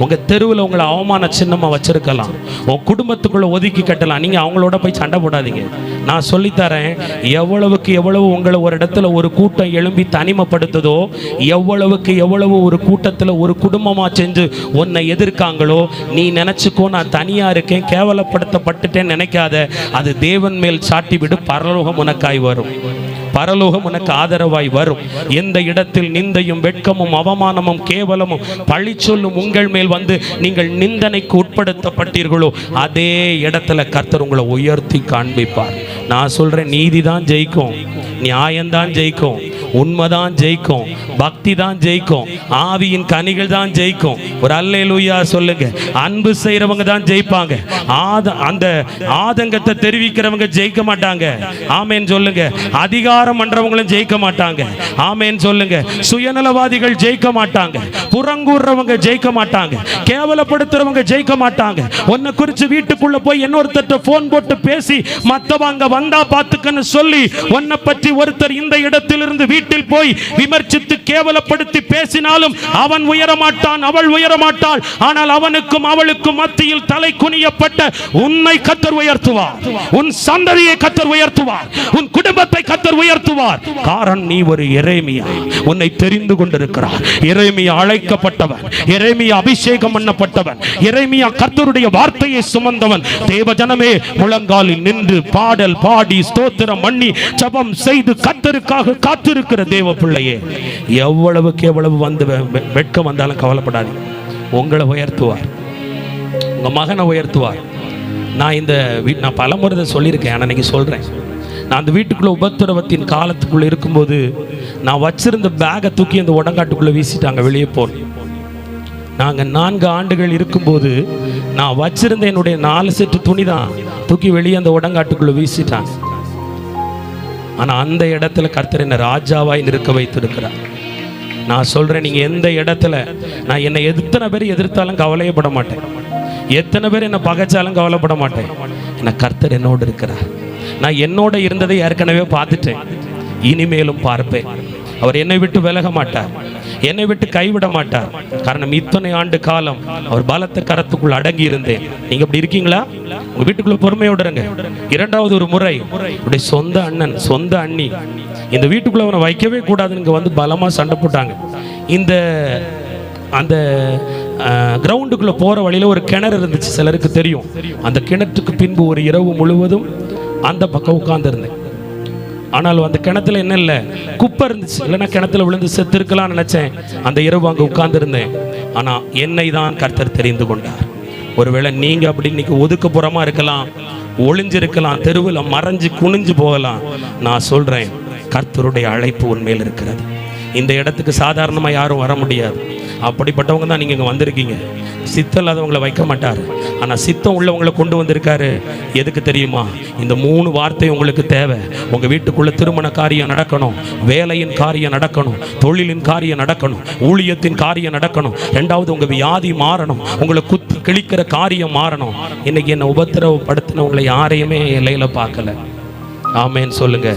உங்க தெருவில் உங்களை அவமான சின்னமா வச்சிருக்கலாம், உங்க குடும்பத்துக்குள்ள ஒதுக்கி கட்டலாம். நீங்க அவங்களோட போய் சண்டை போடாதீங்க. நான் சொல்லித்தரேன், எவ்வளவுக்கு எவ்வளவு உங்களை ஒரு இடத்துல ஒரு கூட்டம் எழும்பி தனிமைப்படுத்துதோ, எவ்வளவுக்கு எவ்வளவு ஒரு கூட்டத்தில் ஒரு குடும்பமா செஞ்சு உன்னை எதிர்க்காங்களோ, நீ நினைச்சுக்கோ நான் தனியா இருக்கேன், கேவலப்படுத்தப்பட்டுட்டேன்னு நினைக்காத. அது தேவன் மேல் சாட்டி விடு, பரலோகம் உனக்காய் வரும், பரலோகம் உனக்கு ஆதரவாய் வரும். எந்த இடத்தில் நிந்தையும் வெட்கமும் அவமானமும் கேவலமும் பழி சொல்லும் உங்கள் மேல் வந்து நீங்கள் நிந்தனைக்கு உட்படுத்தப்பட்டீர்களோ அதே இடத்துல கர்த்தர் உங்களை உயர்த்தி காண்பிப்பார். நான் சொல்றேன், நீதி தான் ஜெயிக்கும், நியாயம்தான் ஜெயிக்கும், உண்மைதான் ஜெயிக்கும், பக்தி தான் ஜெயிக்கும், ஆவியின் கனிகள் தான் ஜெயிக்கும். ஒரு அல்லேலூயா சொல்லுங்க. அன்பு செய்யறவங்க தான் ஜெயிப்பாங்க, அந்த ஆதங்கத்தை தெரிவிக்கிறவங்க ஜெயிக்க மாட்டாங்க. ஆமேன் சொல்லுங்க. அதிகாரம் பண்றவங்களும் ஜெயிக்க மாட்டாங்க. ஆமேன் சொல்லுங்க. சுயநலவாதிகள் ஜெயிக்க மாட்டாங்க, புறங்கூறவங்க ஜெயிக்க மாட்டாங்க, கேவலப்படுத்துறவங்க ஜெயிக்க மாட்டாங்க. உன்னை குறித்து வீட்டுக்குள்ள போய் இன்னொருத்தட்ட போன் போட்டு பேசி மத்தவங்க வந்தா பாத்துக்கன்னு சொல்லி உன்னை பற்றி ஒருத்தர் இந்த இடத்திலிருந்து வீட்டில் போய் விமர்சித்து கேவலப்படுத்தி பேசினாலும் அவன் உயரமாட்டான், அவள் உயரமாட்டாள். ஆனால் அவனுக்கும் அவளுக்கும் மத்தியில் தலை குனியப்பட்ட உன்னை கர்த்தர் உயர்த்துவார், உன் சந்ததியை கர்த்தர் உயர்த்துவார், உன் குடும்பத்தை கர்த்தர் உயர்த்துவார். காரணம் நீ ஒரு எரேமியா, உன்னை தெரிந்து கொண்டிருக்கிறார். எரேமியா அழைக்கப்பட்டவன், எரேமியா அபிஷேகம் பண்ணப்பட்டவன், எரேமியா கர்த்தருடைய வார்த்தையை சுமந்தவன். தேவ ஜனமே, முழங்காலில் நின்று பாடல் பாடி ஸ்தோத்திரம் பண்ணி ஜெபம் செய்து கர்த்தருக்காக காத்திருக்கிற தேவ பிள்ளையே, எவ்வளவுக்கு எவ்வளவு வந்து வெட்கம் வந்தாலும் கவலைப்படாதீங்க. உங்களை உயர்த்துவார், உங்க மகனை உயர்த்துவார். நான் பலமுறை சொல்லியிருக்கேன், ஆனால் இன்னைக்கு சொல்றேன். நான் அந்த வீட்டுக்குள்ள உபத்திரவத்தின் காலத்துக்குள்ள இருக்கும்போது நான் வச்சிருந்த பேகை தூக்கி அந்த உடங்காட்டுக்குள்ள வீசிட்டாங்க, வெளியே போன. நாங்கள் 4 ஆண்டுகள் இருக்கும்போது நான் வச்சிருந்த என்னுடைய 4 செட்டு துணி தான் தூக்கி வெளியே அந்த உடங்காட்டுக்குள்ள வீசிட்டாங்க. ஆனா அந்த இடத்துல கர்த்தர் என்னை ராஜாவாய் நிற்க வைத்திருக்கிறார். நான் சொல்றேன், நீங்க எந்த இடத்துல, நான் என்னை எத்தனை பேர் எதிர்த்தாலும் கவலையப்பட மாட்டேன், எத்தனை பேர் என்னை பகைச்சாலும் கவலைப்பட மாட்டேன். என்ன கர்த்தர் என்னோடு இருக்கிறார். நான் என்னோட இருந்ததை ஏற்கனவே பார்த்துட்டேன், இனிமேலும் பார்ப்பேன். அவர் என்னை விட்டு விலக மாட்டார். என்னை விட்டு கைவிட மாட்டார். காரணம் இத்தனை ஆண்டு காலம் அவர் பலத்த கரத்துக்குள் அடங்கி இருந்தேன். நீங்க அப்படி இருக்கீங்களா? உங்க வீட்டுக்குள்ள பொறுமையோட இருங்க. இரண்டாவது ஒரு முறை உடைய சொந்த அண்ணன் சொந்த அண்ணி இந்த வீட்டுக்குள்ள அவனை வைக்கவே கூடாதுன்னு இங்க வந்து பலமா சண்டை போட்டாங்க. இந்த அந்த கிரவுண்டுக்குள்ள போற வழியில ஒரு கிணறு இருந்துச்சு, சிலருக்கு தெரியும். அந்த கிணற்றுக்கு பின்பு ஒரு இரவு முழுவதும் அந்த பக்கம் உட்கார்ந்து இருந்தேன். ஆனால் அந்த கிணத்துல என்ன இல்லை, குப்பை இருந்துச்சு. இல்லைன்னா கிணத்துல விழுந்து செத்து இருக்கலாம்னு நினைச்சேன். அந்த இரவு அங்கே உட்கார்ந்து இருந்தேன். ஆனா என்னை தான் கர்த்தர் தெரிந்து கொண்டார். ஒருவேளை நீங்க அப்படி இன்னைக்கு ஒதுக்குப்புறமா இருக்கலாம், ஒளிஞ்சிருக்கலாம், தெருவில் மறைஞ்சு குனிஞ்சு போகலாம். நான் சொல்றேன், கர்த்தருடைய அழைப்பு உண்மையில் இருக்கிறது. இந்த இடத்துக்கு சாதாரணமாக யாரும் வர முடியாது. அப்படிப்பட்டவங்க தான் நீங்கள் இங்கே வந்திருக்கீங்க. சித்தம் இல்லாதவங்களை வைக்க மாட்டார். ஆனால் சித்தம் உள்ளவங்களை கொண்டு வந்திருக்காரு. எதுக்கு தெரியுமா? இந்த 3 வார்த்தை உங்களுக்கு தேவை. உங்கள் வீட்டுக்குள்ளே திருமண காரியம் நடக்கணும், வேலையின் காரியம் நடக்கணும், தொழிலின் காரியம் நடக்கணும், ஊழியத்தின் காரியம் நடக்கணும். 2வது உங்கள் வியாதி மாறணும், உங்களை குத்தி கிழிக்கிற காரியம் மாறணும். இன்னைக்கு என்னை உபத்திரவப்படுத்தினவங்களை யாரையுமே எல்லையில் பார்க்கல. ஆமேன்னு சொல்லுங்க.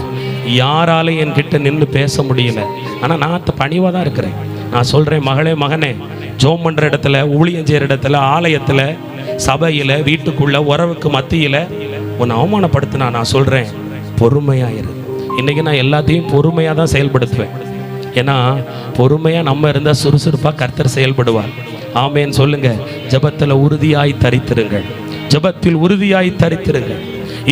யாராலையும் என்கிட்ட நின்று பேச முடியல. ஆனால் நான் பணிவாக தான் இருக்கிறேன். நான் சொல்கிறேன், மகளே மகனே, ஜோம் பண்ணுற இடத்துல, ஊழியம் செய்கிற இடத்துல, ஆலயத்தில், சபையில், வீட்டுக்குள்ள, உறவுக்கு மத்தியில் உன்னை அவமானப்படுத்தினா நான் சொல்கிறேன், பொறுமையாயிரு. இன்றைக்கி நான் எல்லாத்தையும் பொறுமையாக தான் செயல்படுத்துவேன். ஏன்னா பொறுமையாக நம்ம இருந்தால் சுறுசுறுப்பாக கர்த்தர் செயல்படுவார். ஆமேன்னு சொல்லுங்க. ஜபத்தில் உறுதியாய் தரித்திருங்கள், ஜபத்தில் உறுதியாய் தரித்திருங்கள்.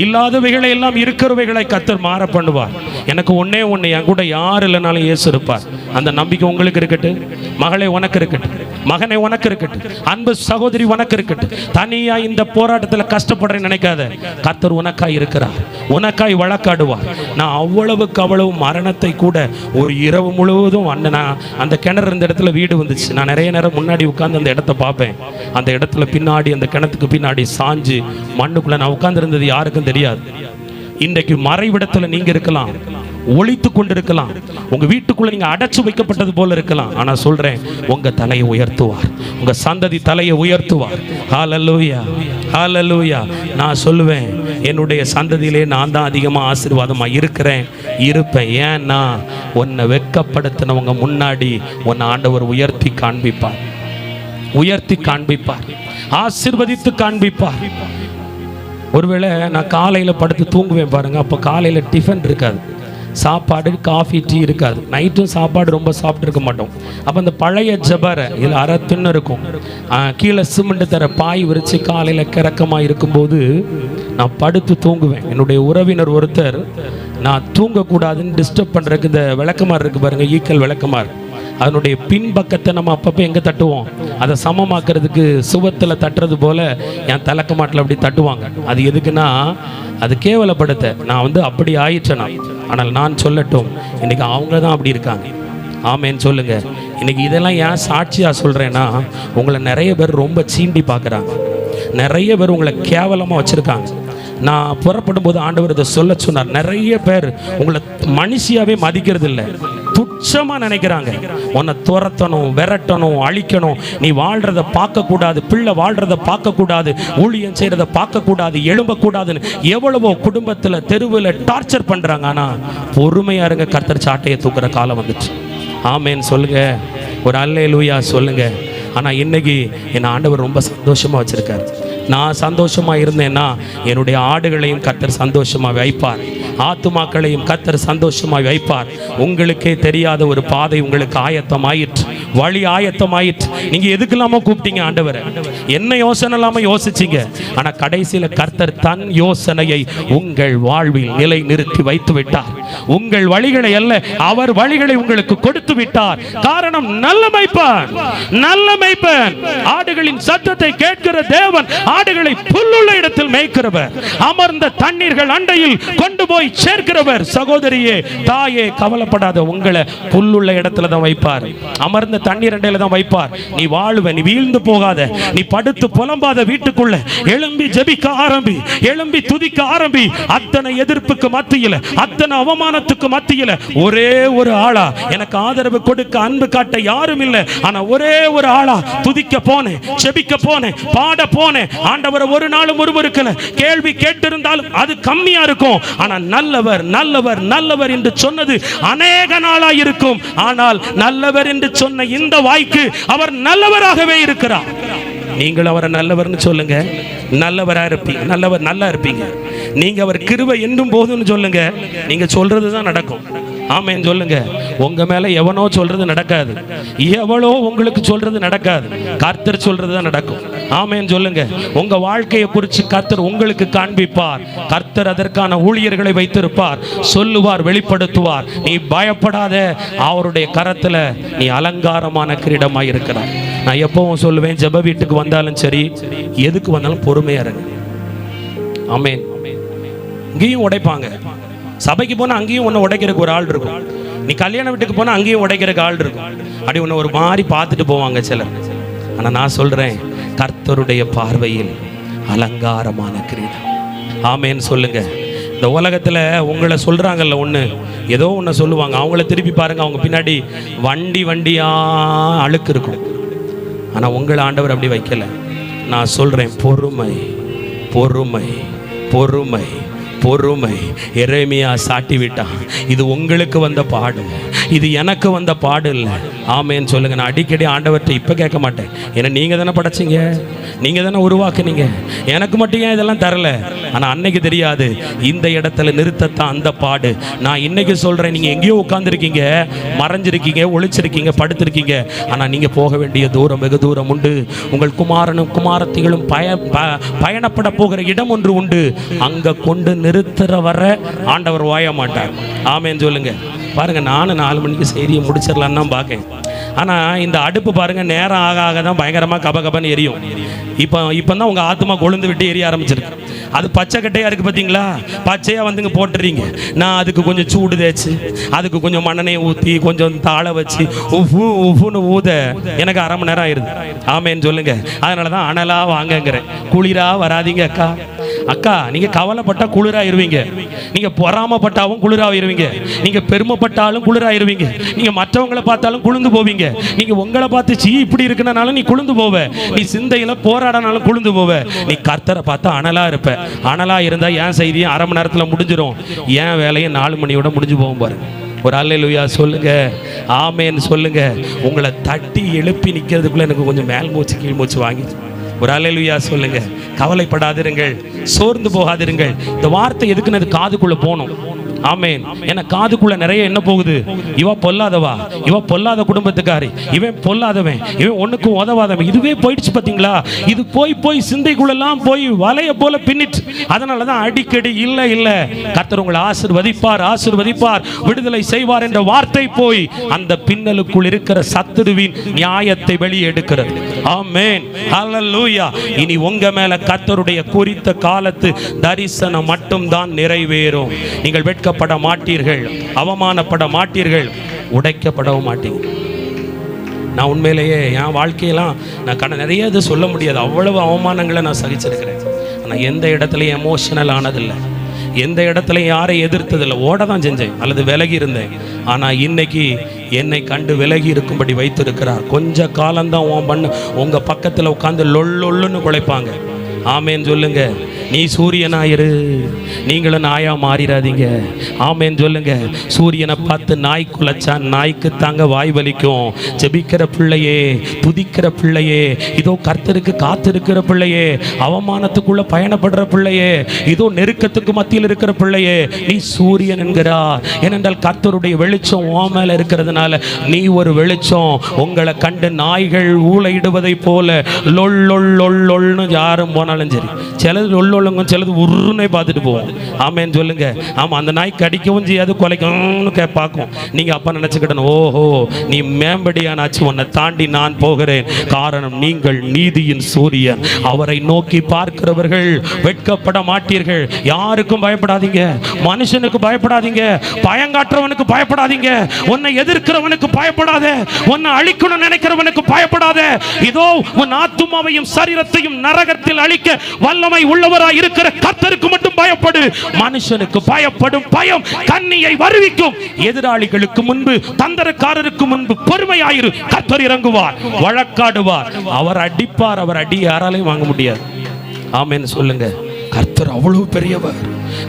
இல்லாதவைகளை எல்லாம் இருக்கிறவைகளை கர்த்தர் மாற பண்ணுவார். எனக்கு ஒன்னே ஒன்று, என் கூட யார் இல்லைனாலும் இயேசு இருப்பார். அந்த நம்பிக்கை உங்களுக்கு இருக்கட்டும். மகளே உனக்கு இருக்கட்டும், மகனே உனக்கு இருக்கட்டும், அன்பு சகோதரி உனக்கு இருக்கட்டும். தனியா இந்த போராட்டத்தில் கஷ்டப்படுறேன்னு நினைக்காத. கர்த்தர் உனக்காய் இருக்கிறார், உனக்காய் வழக்காடுவார். நான் அவ்வளவுக்கு அவ்வளவு மரணத்தை கூட ஒரு இரவு முழுவதும் அந்த கிணறு இருந்த இடத்துல வீடு வந்துச்சு. நான் நிறைய நேரம் முன்னாடி உட்கார்ந்து அந்த இடத்த பார்ப்பேன். அந்த இடத்துல பின்னாடி, அந்த கிணத்துக்கு பின்னாடி சாஞ்சு மண்ணுக்குள்ள நான் உட்கார்ந்து இருந்தது யாருக்கும் தெரியாது. இன்றைக்கு மறைவிடத்துல நீங்க இருக்கலாம், ஒளித்து கொண்டிருக்கலாம், உங்க வீட்டுக்குள்ள நீங்க அடைச்சு வைக்கப்பட்டது போல இருக்கலாம். ஆனா சொல்றேன், உங்க தலையை உயர்த்துவார், உங்க சந்ததி தலையை உயர்த்துவார். ஹல்லேலூயா, ஹல்லேலூயா. நான் சொல்லுவேன், என்னுடைய சந்ததியிலே நான் தான் அதிகமா ஆசீர்வாதமா இருப்பேன். ஏன்னா உன்னை வெட்கப்படுத்தினவங்க முன்னாடி உன்னை ஆண்டவர் உயர்த்தி காண்பிப்பார், உயர்த்தி காண்பிப்பார், ஆசீர்வதித்து காண்பிப்பார். ஒருவேளை நான் காலையில் படுத்து தூங்குவேன் பாருங்க, அப்போ காலையில் டிஃபன் இருக்காது, சாப்பாடு காஃபி டீ இருக்காது, நைட்டும் சாப்பாடு ரொம்ப சாப்பிட்ருக்க மாட்டோம். அப்போ அந்த பழைய ஜபரை இதில் அரை தின்னு இருக்கும், கீழே சிமெண்ட் தர பாய் விரித்து காலையில் கிறக்கமாக இருக்கும்போது நான் படுத்து தூங்குவேன். என்னுடைய உறவினர் ஒருத்தர் நான் தூங்கக்கூடாதுன்னு டிஸ்டர்ப் பண்ணுறதுக்கு இந்த விளக்கமாறு இருக்குது பாருங்கள், ஈக்கல் விளக்கமாறு, அதனுடைய பின்பக்கத்தை நம்ம அப்பப்போ எங்கே தட்டுவோம், அதை சமமாக்குறதுக்கு சுவத்தில் தட்டுறது போல் என் தலைக்கமாட்டில் அப்படி தட்டுவாங்க. அது எதுக்குன்னா, அது கேவலப்படுத்த. நான் அப்படி ஆயிடுச்சேனா. ஆனால் நான் சொல்லட்டும், இன்றைக்கி அவங்க தான் அப்படி இருக்காங்க. ஆமேன்னு சொல்லுங்க. இன்றைக்கி இதெல்லாம் ஏன் சாட்சியாக சொல்கிறேன்னா, உங்களை நிறைய பேர் ரொம்ப சீண்டி பார்க்குறாங்க, நிறைய பேர் உங்களை கேவலமாக வச்சுருக்காங்க. நான் புறப்படும் போது ஆண்டவர் இதை சொல்ல சொன்னார். நிறைய பேர் உங்களை மனுஷியாவே மதிக்கிறது இல்லை, துச்சமாக நினைக்கிறாங்க. உன்னை துரத்தணும், விரட்டணும், அழிக்கணும், நீ வாழ்கிறத பார்க்கக்கூடாது, பிள்ளை வாழ்கிறத பார்க்கக்கூடாது, ஊழியம் செய்கிறத பார்க்கக்கூடாது, எழும்பக்கூடாதுன்னு எவ்வளவோ குடும்பத்தில் தெருவில் டார்ச்சர் பண்ணுறாங்க. ஆனால் பொறுமையாக இருங்க, கர்த்தர் சாட்டையை தூக்குற காலம் வந்துச்சு. ஆமேன்னு சொல்லுங்க, ஒரு அல்லேலூயா சொல்லுங்க. ஆனால் இன்னைக்கு என் ஆண்டவர் ரொம்ப சந்தோஷமாக வச்சுருக்காரு. நான் சந்தோஷமாக இருந்தேன்னா என்னுடைய ஆடுகளையும் கர்த்தர் சந்தோஷமாக வைப்பார், ஆத்துமாக்களையும் கர்த்தர் சந்தோஷமாக வைப்பார். உங்களுக்கே தெரியாத ஒரு பாதை உங்களுக்கு ஆயத்தமாயிற்று, வழி ஆயத்தமாயிற்று. நீங்க எதுக்கெல்லாமோ கூப்பிட்டீங்க ஆண்டவரை, என்ன யோசனை இல்லாம யோசிச்சீங்க. ஆனா கடைசியில கர்த்தர் தன் யோசனையை உங்கள் வாழ்வில் நிலை நிறுத்தி வைத்து விட்டார். உங்கள் வழிகளை அல்ல, அவர் வழிகளை உங்களுக்கு கொடுத்து விட்டார். காரணம், நல்ல மேய்ப்பன், நல்ல மேய்ப்பன். ஆடுகளின் சத்தத்தை கேட்கிற தேவன் ஆடுகளை புல்லுள்ள இடத்தில் மேய்க்கிறவர், அமர்ந்த தண்ணீர்கள் அண்டையில் கொண்டு போய் சேர்க்கிறவர். சகோதரியே, தாயே, கவலைப்படாத. உங்களை புல்லுள்ள இடத்துல தான் வைப்பார், அமர்ந்த தண்ணீர் அண்டையில தான் வைப்பார். நீ வாழ்வ, நீ வீழ்ந்து போகாத, நீ படுத்து புலம்பாத. வீட்டுக்குள்ள எழும்பி ஜெபிக்க ஆரம்பி, எழும்பி துதிக்க ஆரம்பி. அத்தனை எதிர்ப்புக்கு மத்தியில, அத்தனை அவமானத்துக்கு மத்தியில ஒரே ஒரு ஆளா, எனக்கு ஆதரவு கொடுக்க அன்பு காட்ட யாரும் இல்லை, ஆனா ஒரே ஒரு ஆளா துதிக்க போனேன், ஜெபிக்க போனேன், பாட போனேன், ஆண்டவரை ஒரு நாளும் முறுமுறுக்கல. கேள்வி கேட்டிருந்தாலும் அது கம்மியா இருக்கும். ஆனா நல்லவர் நல்லவர் நல்லவர் என்று சொன்னது அநேக நாளா இருக்கும். ஆனால் நல்லவர் என்று சொன்ன இந்த வாய்க்கு அவர் நல்லவராகவே இருக்கிறார். நீங்கள் அவரை நல்லவர்னு சொல்லுங்க, நல்லவரா இருப்பீங்க, நல்லவர் நல்லா இருப்பீங்க. நீங்க அவர் கிருபை என்னும் போதுன்னு சொல்லுங்க, நீங்க சொல்றதுதான் நடக்கும். ஆமென் சொல்லுங்க. உங்க மேல எவனோ சொல்றது நடக்காது, எவளோ உங்களுக்கு சொல்றது நடக்காது, கர்த்தர் சொல்றதுதான் நடக்கும். ஆமென் சொல்லுங்க. உங்க வாழ்க்கையை குறித்து கர்த்தர் உங்களுக்கு காண்பிப்பார். கர்த்தர் அதற்கான ஊழியர்களை வைத்திருப்பார், சொல்லுவார், வெளிப்படுத்துவார். நீ பயப்படாத, அவருடைய கரத்துல நீ அலங்காரமான கிரீடமாய் இருக்கிறார். நான் எப்பவும் சொல்லுவேன், ஜெப வீட்டுக்கு வந்தாலும் சரி, எதுக்கு வந்தாலும் பொறுமையா இருங்க. ஆமென். இங்கேயும் உடைப்பாங்க, சபைக்கு போனா அங்கேயும் உன்னை உடைக்கிறதுக்கு ஒரு ஆள் இருக்கும். நீ கல்யாண வீட்டுக்கு போனா அங்கேயும் உடைக்கிறதுக்கு ஆள் இருக்கும். அப்படி உன்னை ஒரு மாதிரி பார்த்துட்டு போவாங்க சிலர். ஆனா நான் சொல்றேன், கர்த்தருடைய பார்வையில் அலங்காரமான கிரீடம். ஆமென் சொல்லுங்க. இந்த உலகத்துல உங்களை சொல்றாங்கல்ல, ஒண்ணு ஏதோ ஒன்று சொல்லுவாங்க, அவங்கள திருப்பி பாருங்க, அவங்க பின்னாடி வண்டியா அழுக்கு இருக்கும். ஆனா உங்களை ஆண்டவர் அப்படி வைக்கல. நான் சொல்றேன், பொறுமை பொறுமை பொறுமை பொறுமை. எரேமியா சாட்டி விட்டான், இது உங்களுக்கு வந்த பாடு, இது எனக்கு வந்த பாடு இல்லை. ஆமேன்னு சொல்லுங்க. நான் அடிக்கடி ஆண்டவர்கிட்ட இப்போ கேட்க மாட்டேன், ஏன்னா நீங்கள் தானே படைச்சிங்க, நீங்கள் தானே உருவாக்குனீங்க, எனக்கு மட்டும் ஏன் இதெல்லாம் தரல. ஆனால் அன்னைக்கு தெரியாது, இந்த இடத்துல நிறுத்தத்தான் அந்த பாடு. நான் இன்னைக்கு சொல்கிறேன், நீங்கள் எங்கேயோ உட்காந்துருக்கீங்க, மறைஞ்சிருக்கீங்க, ஒளிச்சிருக்கீங்க, படுத்திருக்கீங்க. ஆனால் நீங்கள் போக வேண்டிய தூரம் வெகு தூரம் உண்டு. உங்கள் குமாரனும் குமாரத்திகளும் பயணப்பட போகிற இடம் ஒன்று உண்டு. அங்கே கொண்டு நிறுத்துற வர ஆண்டவர் ஓய மாட்டார். ஆமேன்னு சொல்லுங்க. பாருங்க, நானும் 4 மணிக்கு செய்தியை முடிச்சிடலான்னு தான் பார்க்கேன். ஆனால் இந்த அடுப்பு பாருங்க, நேரம் ஆக ஆக தான் பயங்கரமாக கபகபன்னு எரியும். இப்போ தான் உங்கள் ஆத்மா கொழுந்து விட்டு எரிய ஆரம்பிச்சிருக்கு. அது பச்சை கட்டையாக இருக்குது பார்த்தீங்களா, பச்சையாக வந்துங்க போட்டுறீங்க. நான் அதுக்கு கொஞ்சம் சூடு தேய்ச்சி, அதுக்கு கொஞ்சம் மண்ணெண்ணெய் ஊற்றி, கொஞ்சம் தாளை வச்சு உஃப்னு ஊத எனக்கு 1/2 மணி நேரம் ஆயிடுது. ஆமேன்னு சொல்லுங்க. அதனால தான் அனலாக வாங்கங்கிறேன். குளிராக வராதிங்க அக்கா. அக்கா, நீங்க கவலைப்பட்டா குளிராயிருவீங்க, நீங்க பொறாமப்பட்டாலும் குளிராயிருவீங்க, நீங்க பெருமைப்பட்டாலும் குளிராயிருவீங்க, நீங்க மற்றவங்களை பார்த்தாலும் குளிர்ந்து போவீங்க, நீங்க உங்களை பார்த்து சீ இப்படி இருக்குனாலும் நீ குளிர்ந்து போவ, நீ சிந்தையில போராடனாலும் குளிர்ந்து போவ, நீ கர்த்தரை பார்த்தா அனலா இருப்ப. அனலா இருந்தா என் செய்தியும் 1/2 மணி நேரத்துல முடிஞ்சிடும், என் வேலையும் 4 மணியோட முடிஞ்சு போகும் பாருங்க. ஒரு அல்லேலூயா சொல்லுங்க, ஆமேன்னு சொல்லுங்க. உங்களை தட்டி எழுப்பி நிற்கிறதுக்குள்ள எனக்கு கொஞ்சம் மேல் மூச்சு கீழ் மூச்சு வாங்கி ஒரு அல்லேலூயா சொல்லுங்க. கவலைப்படாதிருங்கள், சோர்ந்து போகாதிருங்கள். இந்த வார்த்தை எதுக்குன்னு அது காதுக்குள்ள போகணும். ஆமேன். ஏன்னா காதுக்குள்ள நிறைய என்ன போகுது, இவ பொல்லாதவா, இவ பொல்லாத குடும்பத்துக்காரி, இவன் பொல்லாதவன், இவன் ஒண்ணுக்கும் உதவாதவன், இதுவே போயிடுச்சு பாத்தீங்களா. இது போய் சிந்தைக்குள்ளெல்லாம் போய் வலைய போல பின்னிட்டு. அதனாலதான் அடிக்கடி இல்ல கர்த்தர் உங்களை ஆசீர்வதிப்பார், விடுதலை செய்வார் என்ற வார்த்தை போய் அந்த பின்னலுக்குள் இருக்கிற சத்துருவின் நியாயத்தை வெளியே எடுக்கிறது. ஆமேன், ஹல்லேலூயா. இனி உங்க மேல கர்த்தருடைய குறித்த காலத்து தரிசனம் மட்டும் தான் நிறைவேறும். நீங்கள் வெட்கப்பட மாட்டீர்கள், அவமானப்பட மாட்டீர்கள், உடைக்கப்படவும் மாட்டீங்க. நான் உண்மையிலேயே என் வாழ்க்கையெல்லாம் நான் நிறைய இது சொல்ல முடியாது, அவ்வளவு அவமானங்களை நான் சகிச்சிருக்கிறேன். ஆனால் எந்த இடத்துலையும் எமோஷனல் ஆனதில்லை, எந்த இடத்துலையும் யாரை எதிர்த்ததில்லை, ஓட தான் செஞ்சேன் அல்லது விலகி இருந்தேன். ஆனால் இன்னைக்கு என்னை கண்டு விலகி இருக்கும்படி வைத்திருக்கிறார். கொஞ்ச காலம்தான் உங்கள் பக்கத்தில் உட்காந்து லொல்லுன்னு குழைப்பாங்க. ஆமேன்னு சொல்லுங்க. நீ சூரியனாயிரு, நீங்களும் நாயா மாறிடாதீங்க. ஆமேன்னு சொல்லுங்க. சூரியனை பார்த்து நாய் குலைச்சா நாய்க்கு தாங்க வாய் வலிக்கும். ஜெபிக்கிற பிள்ளையே, துதிக்கிற பிள்ளையே, இதோ கர்த்தருக்கு காத்திருக்கிற பிள்ளையே, அவமானத்துக்குள்ள பயணப்படுற பிள்ளையே, இதோ நெருக்கத்துக்கு மத்தியில் இருக்கிற பிள்ளையே, நீ சூரியன் என்கிறார். ஏனென்றால் கர்த்தருடைய வெளிச்சம் உன் மேல இருக்கிறதுனால நீ ஒரு வெளிச்சம். உங்களை கண்டு நாய்கள் ஊளையிடுவதை போல லொல் லொல் லொல் லொல்னு யாரும் போனாலும் சரி, சிலது லொல்லொல்லுங்க, சிலது உருன்னே பார்த்துட்டு போவோம். ஆமேன்னு சொல்லுங்க. ஆமாம், அந்த நாய் கடிக்கவும் செய்யாது, கொலைக்கணும்னு பார்க்கும். நீங்கள் அப்போ நினச்சிக்கிட்டணும், ஓஹோ நீ மேம்படியானாச்சு, உன்னை தாண்டி நான் போகிறேன். காரணம், நீங்கள் நீதியின் சூரியன். அவரை நோக்கி பார்க்கிறவர்கள் வெட்கப்பட மாட்டீர்கள். யாருக்கும் பயப்படாதீங்க, மனுஷனுக்கு பயப்படாதீங்க, பயங்காற்றவனுக்கு பயப்படாதீங்க, உன்னை எதிர்க்கிறவனுக்கு பயப்படாத, உன்னை அழிக்கணும்னு நினைக்கிறவனுக்கு பயப்படாத. இதோ உன் ஆத்துமாவையும் சரீரத்தையும் நரகத்தில் அழிக்க வல்லமை உள்ளவராய் இருக்கிற கர்த்தருக்கு மட்டும் பயப்படு. மனுஷனுக்கு பயப்படும் பயம் கண்ணியை வருவிக்கும். எதிராளிகளுக்கு முன்பு, தந்திரக்காரருக்கு முன்பு பொறுமையாயிரு. கர்த்தர் இறங்குவார், வழக்காடுவார், அவர் அடிப்பார். அவர் அடி யாராலையும் வாங்க முடியாது. ஆமென் சொல்லுங்க. கர்த்தர் அவ்வளவு பெரியவர்,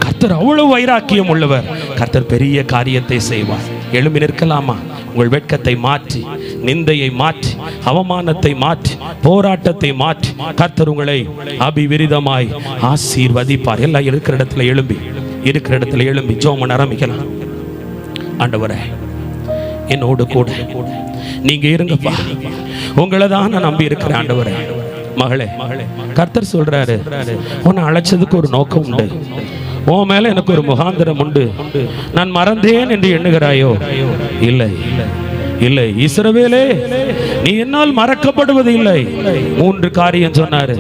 கர்த்தர் அவ்வளவு வைராக்கியம் உள்ளவர். கர்த்தர் பெரிய காரியத்தை செய்வார். எழும்பி நிற்கலாமா? உங்கள் வெட்கத்தை மாற்றி, நிந்தையை மாற்றி, அவமானத்தை மாற்றி, போராட்டத்தை மாற்றி கர்த்தர் உங்களை அபிவிருதமாய் ஆசீர்வதிப்பார். எல்லாம் இருக்கிற இடத்துல எழும்பி, இருக்கிற இடத்துல எழும்பி ஜெபம் பண்ண ஆரம்பிக்கலாம். ஆண்டவரே, என்னோடு கூட நீங்க இருங்கப்பா, உங்களை தான் நான் நம்பி இருக்கிறேன். ஆண்டவரே, மகளே, கர்த்தர் சொல்றாரு, உன்னை அழைச்சதுக்கு ஒரு நோக்கம் உண்டு, உன் மேல எனக்கு ஒரு முகாந்திரம் உண்டு. நான் மறந்தேன் என்று எண்ணுகிறாயோ? இல்லை இல்லை, இஸ்ரவேலே, நீ என்னால் மறக்கப்படுவது இல்லை. 3 காரியம் சொன்னாரு.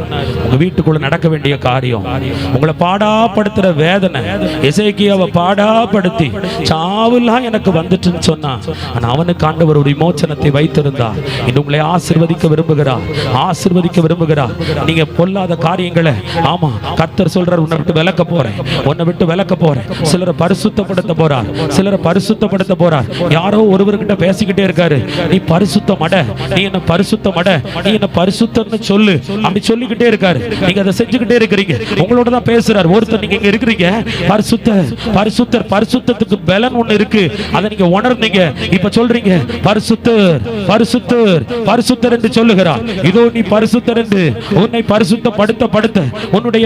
உங்க வீட்டுக்குள்ள நடக்க வேண்டிய காரியம், உங்களை பாடாப்படுத்துற வேதனை, எசேக்கியாவை பாடாப்படுத்தி சாவுலாம் எனக்கு வந்துட்டுன்னு சொன்னான். ஆனா அவனுக்கு ஆண்டவர் ஒரு விமோசனத்தை வைத்திருந்தார். இன்னும் உங்களை ஆசீர்வதிக்க விரும்புகிறார், ஆசீர்வதிக்க விரும்புகிறார். நீங்க பொல்லாத காரியங்களை, ஆமா கர்த்தர் சொல்றார், உன்னை விட்டு விலக்க போறேன், உன்னை விட்டு விலக்க போறேன். சிலரை பரிசுத்தப்படுத்த போறார், சிலரை பரிசுத்தப்படுத்த போறார். யாரோ ஒருவர்கிட்ட பேசிக்கிட்டே இருக்காரு, நீ பரிசுத்தம் அட, நீ என்ன பரிசுத்தம் அட, நீ என்ன பரிசுத்தம்னு சொல்லு, அப்படி சொல்லிக்கிட்டே இருக்காரு. நீங்க அதை செஞ்சுக்கிட்டே இருக்கிறீங்க, உங்களோட தான் பேசுறாரு. ஒருத்தர் நீங்க இங்க இருக்கிறீங்க, பரிசுத்தர் பரிசுத்தர், பரிசுத்தத்துக்கு பலன் ஒண்ணு இருக்கு, அதை நீங்க உணர்ந்தீங்க. இப்ப சொல்றீங்க பரிசுத்தர் பரிசுத்தர் பரிசுத்தர் என்று சொல்லுகிறார். இதோ நீ பரிசுத்தர் என்று உன்னை பரிசுத்தப்படுத்த படுத்த உன்னுடைய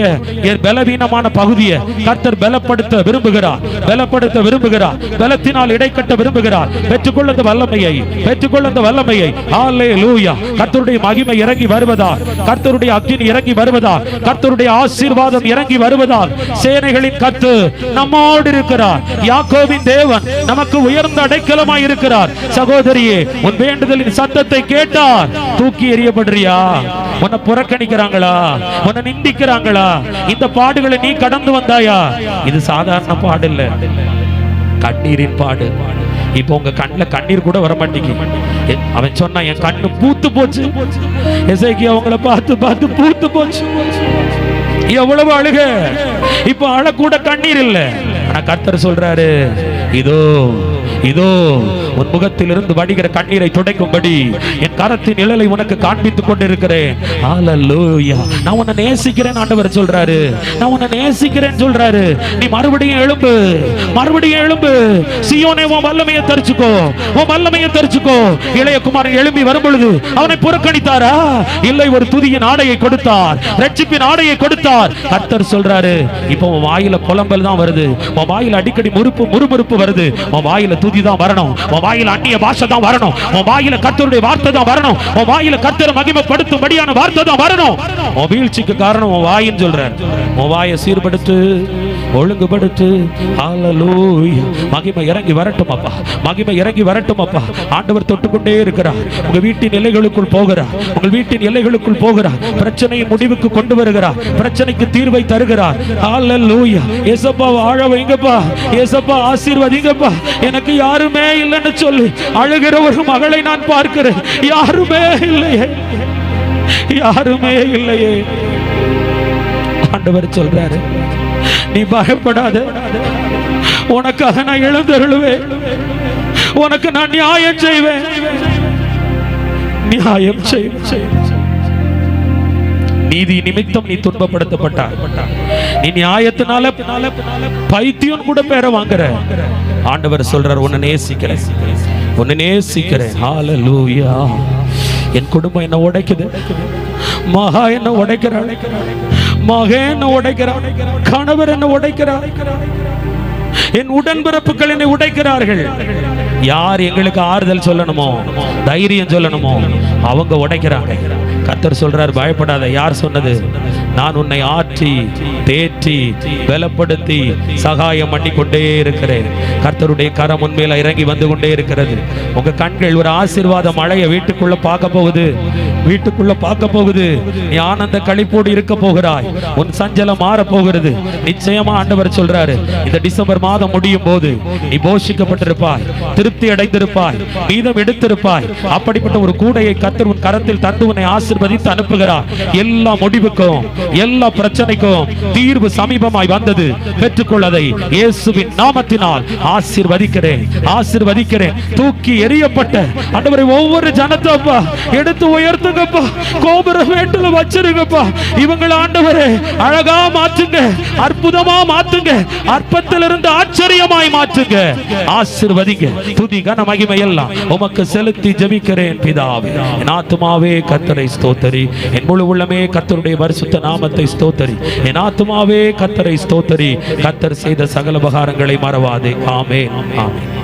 பலவீனமான பகுதியை கர்த்தர் பலப்படுத்த விரும்புகிறார், பலப்படுத்த விரும்புகிறார், பலத்தினால் இடைக்கட்ட விரும்புகிறார். பெற்றுக்கொள்ள அந்த வல்லமையை, பெற்றுக்கொள்ள அந்த வல்லமையை. ஹல்லேலூயா. கர்த்தருடைய மகிமை இறங்கி வருவதால், கர்த்தருடைய அக்கினி இறங்கி வருவதால், கர்த்தருடைய ஆசீர்வாதம் இறங்கி வருவதால், சேனைகளின் கர்த்தர் நம்மோடு இருக்கிறார். யாக்கோபின் தேவன் நமக்கு உயர்ந்த அடைக்கலமாய் இருக்கிறார். சகோதரியே, உன் வேண்டுதலின் சத்தத்தை கேட்டார். தூக்கி எறியப்படுறியா? உன்னை புறக்கணிக்கிறாங்களா? உன்னை நிந்திக்கிறாங்களா? இந்த பாடுகளை நீ கடந்து வந்தாயா? இது சாதாரண பாடு இல்ல, கண்ணீரின் பாடு. இப்போ உங்க கண்ணுல கண்ணீர் கூட வர மாட்டேங்குது. அவன் சொன்னா, என் கண்ணு பூத்து போச்சு. எசேக்கியா அவங்கள பார்த்து பார்த்து பூத்து போச்சு. எவ்வளவு அழுக, இப்போ அழக்கூட கண்ணீர் இல்லை. ஆனா கர்த்தர் சொல்றாரு, இதோ இதோ உன் முகத்திலிருந்து வடிகிற கண்ணீரை துடைக்கும்படி என் கரத்தின் நிழலை உனக்கு காண்பித்துக் கொண்டிருக்கிறேன். ஹல்லேலூயா. நான் உன்னை நேசிக்கிறேன் ஆண்டவர் சொல்றாரு, நான் உன்னை நேசிக்கிறேன் சொல்றாரு. நீ மறுபடியும் எழும்பு, மறுபடியும் எழும்பு. சீயோனே, உன் வல்லமையை தரிச்சுக்கோ, உன் வல்லமையை தரிச்சுக்கோ. இளைய குமாரன் எழும்பி வரும் பொழுது அவனை புறக்கணித்தாரா? இல்லை, ஒரு துதியின் ஆடையை கொடுத்தார், ரட்சிப்பின் ஆடையை கொடுத்தார். கர்த்தர் சொல்றாரு, இப்போ உன் வாயில புலம்பல் தான் வருது, உன் வாயில அடிக்கடி முறுமுறுப்பு வருது. உன் வாயில துதி தான் வரணும், உன் வாயில அந்நிய பாஷை தான் வரணும், உன் வாயில கர்த்தருடைய வார்த்தை தான் வரணும், உன் வாயில கர்த்தரை மகிமைப்படுத்தும்படியான வார்த்தை தான் வரணும். உன் வீழ்ச்சிக்கு காரணம் உன் வாயின்னு சொல்றார். உன் வாயை சீர்படுத்து, ஒழுங்குபடுத்து. ஹல்லேலூயா. மகிமை இறங்கி வரட்டும் அப்பா, மகிமை இறங்கி வரட்டும் அப்பா. ஆண்டவர் தொட்டுக்கொண்டே இருக்கிறார். உங்க வீட்டின் எல்லைகளுக்குள் போகிறார், உங்கள் வீட்டின் எல்லைகளுக்குள் போகிறார். பிரச்சனையின் முடிவுக்கு கொண்டு வருகிறார், பிரச்சனைக்கு தீர்வை தருகிறார். ஹல்லேலூயா. ஏசப்பா வாழ வைங்கப்பா, ஏசப்பா ஆசீர்வதிங்கப்பா. எனக்கு யாருமே இல்லைன்னு சொல்லி அழுகிற ஒரு மகளை நான் பார்க்கிறேன். யாருமே இல்லையே, யாருமே இல்லையே. ஆண்டவர் சொல்றாரு, நீ பயப்படாத, உனக்காக நான் எழுந்தருளுவேன், உனக்கு நான் நியாயம் செய்வேன், நியாயம் செய்வேன். நீதி நிமித்தம் நீ துன்பப்படுத்தப்பட்டாய், நீ நியாயத்தினால பைத்தியம் கூட பேர வாங்குற. ஆண்டவர் சொல்றார், உன்னை நேசிக்கிறேன், உன்னை நேசிக்கிறேன். ஹல்லேலூயா. என் குடும்பம் என்ன உடைக்குது, மகா என்ன உடைக்கிறாள், மகன் என்ன உடைக்கிறான், கணவர் என்ன உடைக்கிறார், என் உடன்பிறப்புகள் என்னை உடைக்கிறார்கள். யார் எங்களுக்கு ஆறுதல் சொல்லணுமோ, தைரியம் சொல்லணுமோ, அவங்க உடைக்கிறாங்க. கர்த்தர் சொல்றார், பயப்படாத. யார் சொன்னது? நான் உன்னை ஆற்றி தேற்றி பலப்படுத்தி சகாயம் பண்ணி கொண்டே இருக்கிறேன். கர்த்தருடைய கரம் உண்மையில இறங்கி வந்து கொண்டே இருக்கிறது. உங்க கண்கள் ஒரு ஆசீர்வாத மழையை வீட்டுக்குள்ள பார்க்க போகுது, வீட்டுக்குள்ள பார்க்க போகுது. நீ ஆனந்த களிப்போடு இருக்க போகிறாய், உன் சஞ்சலம் மாற போகிறது. நிச்சயமா ஆண்டவர் சொல்றாரு, இந்த டிசம்பர் மாதம் முடியும் போது நீ போஷிக்கப்பட்டிருப்பாய், திருப்தி அடைந்திருப்பாய், மீதம் எடுத்திருப்பாய். அப்படிப்பட்ட ஒரு கூடையை கர்த்தர் உன் கரத்தில் தந்து உன்னை ஆசீர்வதித்து அனுப்புகிறார். எல்லா முடிவுக்கும், எல்லா பிரச்சனைக்கும் தீர்வு சமீபமாய் வந்தது. பெற்றுக்கொள்ளதை இயேசுவின் நாமத்தினால் ஆசீர்வதிக்கிறேன், ஆசீர்வதிக்கிறேன். தூக்கி எறியப்பட்ட ஆண்டவரே, ஒவ்வொரு ஜனத்தை எடுத்து உயர்த்து உயர்த்துங்கப்பா, கோபுர மேட்டுல வச்சிருங்கப்பா. இவங்களை ஆண்டவரே அழகா மாற்றுங்க, அற்புதமா மாற்றுங்க, அற்பத்திலிருந்து ஆச்சரியமாய் மாற்றுங்க. ஆசீர்வதிங்க. துதி கன மகிமை எல்லாம் உமக்கு செலுத்தி ஜெபிக்கிறேன் பிதாவே. என் ஆத்துமாவே கர்த்தரை ஸ்தோத்தரி, என் முழு உள்ளமே கர்த்தருடைய பரிசுத்த நாமத்தை ஸ்தோத்தரி. என் ஆத்துமாவே கர்த்தரை ஸ்தோத்தரி, கர்த்தர் செய்த சகல உபகாரங்களை மறவாதே. ஆமென், ஆமென்.